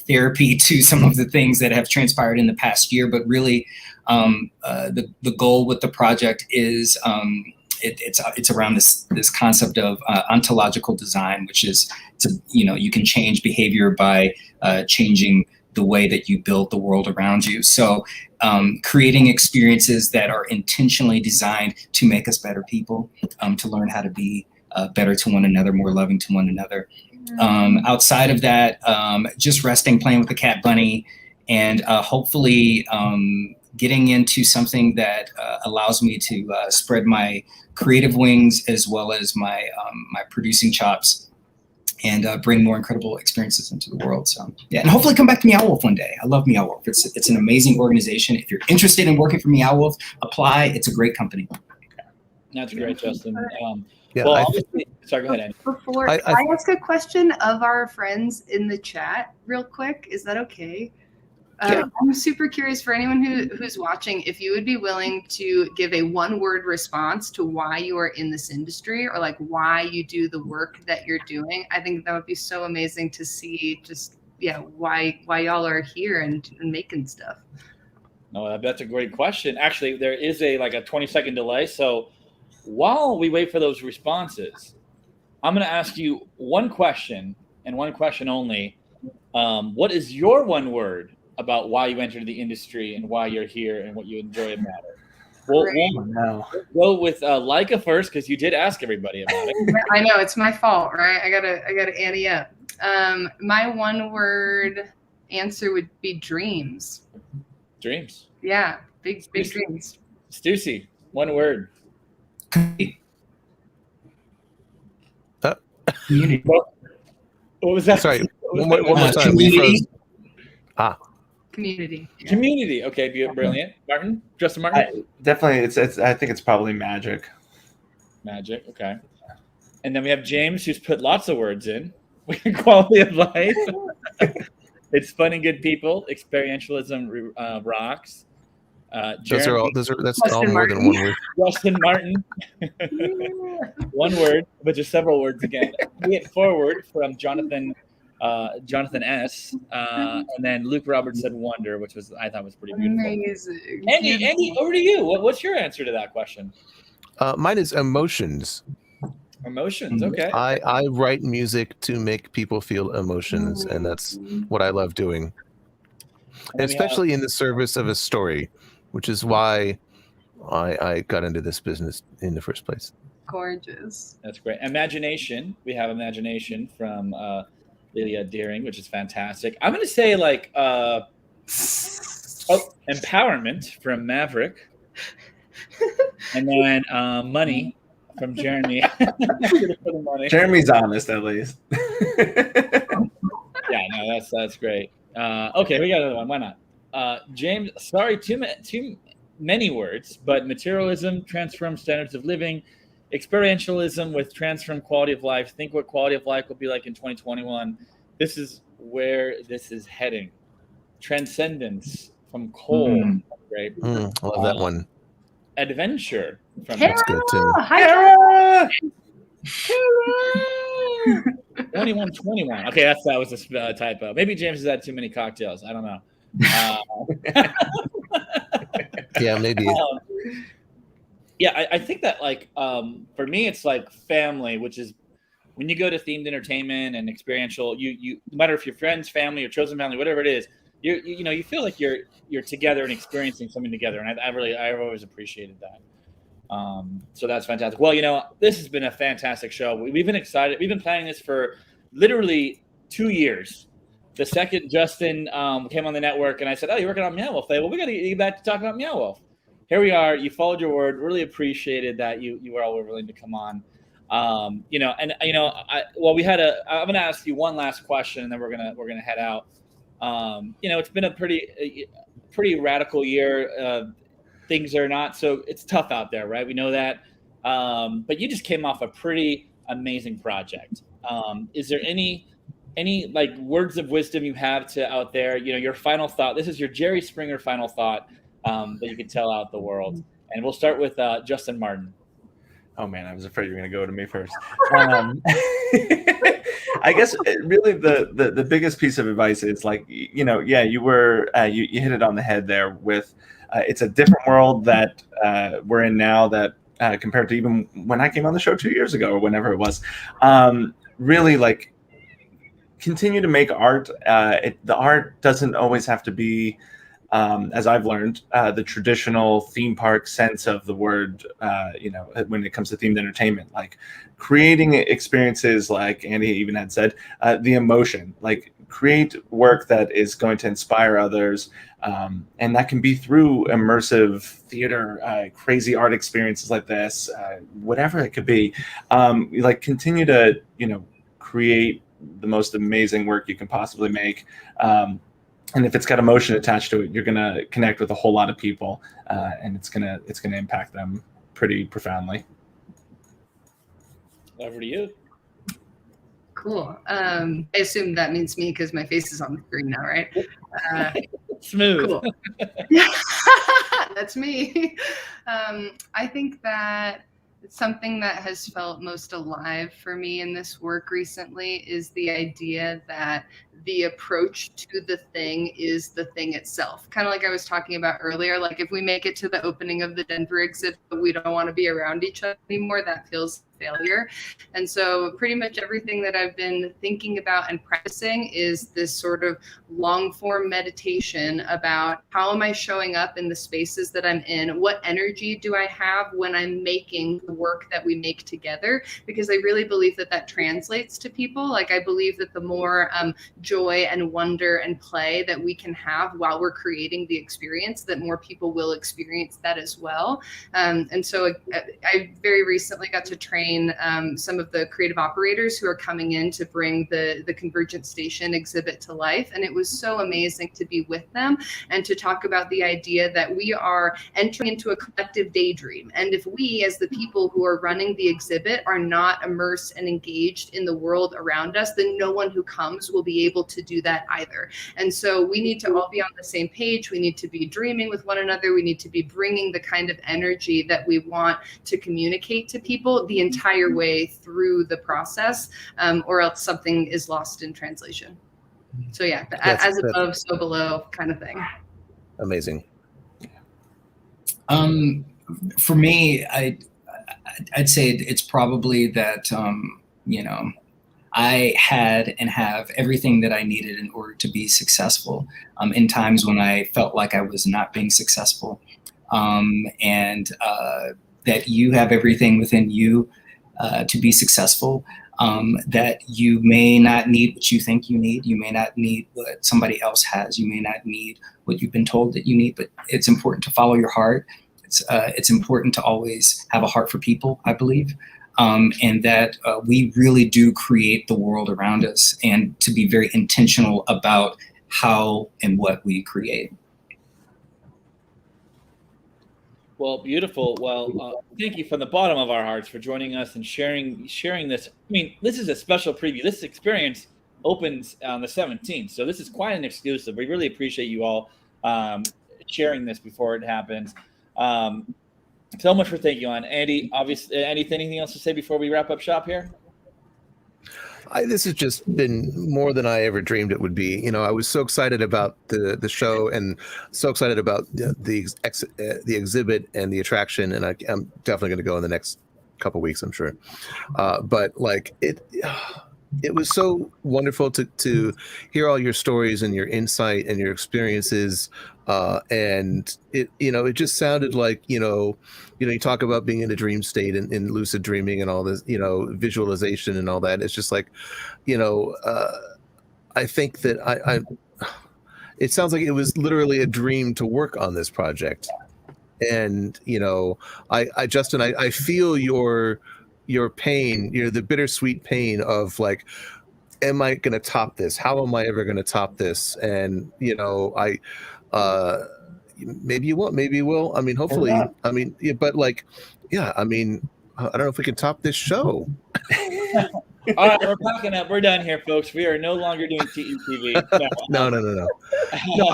therapy to some of the things that have transpired in the past year. But really, the goal with the project is it's around this concept of ontological design, which is you can change behavior by changing the way that you build the world around you. So creating experiences that are intentionally designed to make us better people, to learn how to be better to one another, more loving to one another. Outside of that, just resting, playing with the cat bunny, and hopefully getting into something that allows me to spread my creative wings as well as my producing chops, and bring more incredible experiences into the world. So yeah, and hopefully come back to Meow Wolf one day. I love Meow Wolf. It's an amazing organization. If you're interested in working for Meow Wolf, apply. It's a great company. That's great, Justin. Yeah, sorry, go ahead, Annie. Before I ask a question of our friends in the chat real quick, is that okay? I'm super curious for anyone who's watching, if you would be willing to give a one-word response to why you are in this industry, or like why you do the work that you're doing. I think that would be so amazing to see, just why y'all are here and making stuff. No, that's a great question. Actually, there is a 20-second delay. So while we wait for those responses, I'm going to ask you one question and one question only. What is your one word about why you entered the industry and why you're here and what you enjoy about it? We'll go with Laika first, because you did ask everybody about it. I know, it's my fault, right? I gotta ante up. My one word answer would be dreams. Dreams. Yeah, big dreams. Stucey, one word. Community. What was that? Sorry, one more time. Community. Community. Yeah. Community. Okay, brilliant. Martin, Justin Martin. Definitely, I think it's probably magic. Magic. Okay. And then we have James, who's put lots of words in. Quality of life. It's fun and good people. Experientialism rocks. That's all more than one word. Justin Martin. One word, but just several words again. Pay it forward from Jonathan Jonathan S. And then Luke Roberts said Wonder, which I thought was pretty beautiful. Amazing. Andy, over to you. What's your answer to that question? Mine is emotions. Emotions. Okay. I write music to make people feel emotions, and that's what I love doing, especially in the service of a story, which is why I got into this business in the first place. Gorgeous. That's great. Imagination. We have Imagination from Lilia Deering, which is fantastic. I'm going to say Empowerment from Maverick. And then Money from Jeremy. Jeremy's honest, at least. Yeah, no, that's great. Okay, we got another one. Why not? James, sorry, too many words, but materialism, transform standards of living, experientialism with transform quality of life. Think what quality of life will be like in 2021. This is where this is heading. Transcendence from Gohl. Great. I love that one. Adventure from That's good too. Kara! 2121. Okay, that was a typo. Maybe James has had too many cocktails. I don't know. Yeah, maybe. Yeah, I think that for me, it's like family, which is when you go to themed entertainment and experiential. You no matter if you're friends, family, or chosen family, whatever it is, you feel like you're together and experiencing something together, and I've always appreciated that. So that's fantastic. Well, this has been a fantastic show. We've been excited. We've been planning this for literally 2 years. The second Justin came on the network, and I said, "Oh, you're working on Meow Wolf." Well, we got to get back to talk about Meow Wolf. Here we are. You followed your word. Really appreciated that you were all willing to come on. I'm going to ask you one last question, and then we're gonna head out. It's been a pretty radical year. Things are not so. It's tough out there, right? We know that. But you just came off a pretty amazing project. Is there any words of wisdom you have out there? Your final thought. This is your Jerry Springer final thought that you can tell out the world. And we'll start with Justin Martin. Oh man, I was afraid you were going to go to me first. I guess really the biggest piece of advice is you hit it on the head there with it's a different world that we're in now that compared to even when I came on the show 2 years ago or whenever it was. Really continue to make art. The art doesn't always have to be, as I've learned, the traditional theme park sense of the word, when it comes to themed entertainment, like creating experiences, like Andy even had said, the emotion, create work that is going to inspire others. And that can be through immersive theater, crazy art experiences like this, whatever it could be. Continue to, create the most amazing work you can possibly make. And if it's got emotion attached to it, you're going to connect with a whole lot of people, and it's going to impact them pretty profoundly. Over to you. Cool. I assume that means me because my face is on the screen now, right? Smooth. Cool. That's me. I think that something that has felt most alive for me in this work recently is the idea that the approach to the thing is the thing itself. Kind of like I was talking about earlier, if we make it to the opening of the Denver exhibit, but we don't want to be around each other anymore, that feels failure. And so pretty much everything that I've been thinking about and practicing is this sort of long form meditation about how am I showing up in the spaces that I'm in? What energy do I have when I'm making the work that we make together? Because I really believe that translates to people. I believe that the more joy and wonder and play that we can have while we're creating the experience, that more people will experience that as well. And so I very recently got to train some of the creative operators who are coming in to bring the Convergence Station exhibit to life. And it was so amazing to be with them and to talk about the idea that we are entering into a collective daydream. And if we, as the people who are running the exhibit, are not immersed and engaged in the world around us, then no one who comes will be able to do that either. And so we need to all be on the same page. We need to be dreaming with one another. We need to be bringing the kind of energy that we want to communicate to people the entire entire way through the process, or else something is lost in translation. So yeah, as above, so below kind of thing. Amazing. For me, I'd say it's probably that, you know, I had and have everything that I needed in order to be successful in times when I felt like I was not being successful. And that you have everything within you to be successful, that you may not need what you think you need. You may not need what somebody else has. You may not need what you've been told that you need, but it's important to follow your heart. It's important to always have a heart for people, I believe. And that we really do create the world around us, and to be very intentional about how and what we create. Well, beautiful. Well, thank you from the bottom of our hearts for joining us and sharing this. I mean, this is a special preview. This experience opens on the 17th, so this is quite an exclusive. We really appreciate you all sharing this before it happens. So much for thanking you on Andy. Obviously, anything else to say before we wrap up shop here? This has just been more than I ever dreamed it would be. You know, I was so excited about the show, and so excited about the exhibit and the attraction, and I'm definitely going to go in the next couple weeks, I'm sure. But like it was so wonderful to hear all your stories and your insight and your experiences. And it just sounded like, you talk about being in a dream state and in lucid dreaming and all this, visualization and all that. It's just like, I think that it sounds like it was literally a dream to work on this project. And, Justin, I feel your pain, the bittersweet pain of like, am I going to top this? How am I ever going to top this? And, maybe you won't, maybe you will. I mean, hopefully, I mean, yeah, but like, yeah, I mean, I don't know if we can top this show. All right, we're packing up. We're done here, folks. We are no longer doing TETV. No. No,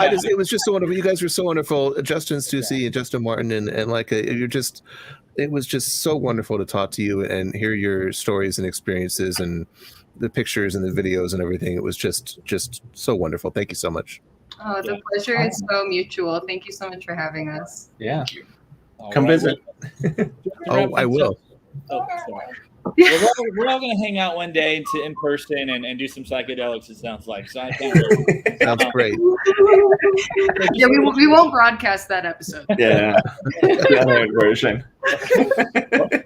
it was just so wonderful. You guys were so wonderful. Justin Stucey and Justin Martin and like, it was just so wonderful to talk to you and hear your stories and experiences and the pictures and the videos and everything. It was just so wonderful. Thank you so much. Oh, the pleasure is so mutual. Thank you so much for having us. Yeah. Come visit. Oh, I will. We're all going to hang out one day in person and do some psychedelics, it sounds like. So I can't wait. Sounds great. Yeah, we won't broadcast that episode. Yeah. The other version.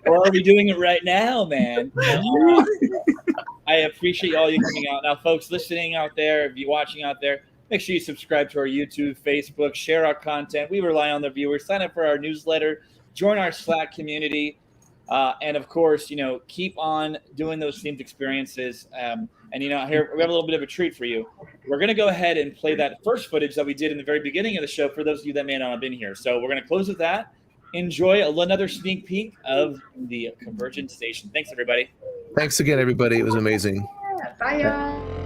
Or are we doing it right now, man? I appreciate all you coming out. Now, folks listening out there, if you're watching out there, make sure you subscribe to our YouTube, Facebook, share our content. We rely on the viewers. Sign up for our newsletter. Join our Slack community. And, of course, keep on doing those themed experiences. And, here we have a little bit of a treat for you. We're going to go ahead and play that first footage that we did in the very beginning of the show for those of you that may not have been here. So we're going to close with that. Enjoy another sneak peek of the Convergence Station. Thanks, everybody. Thanks again, everybody. It was amazing. Bye, y'all.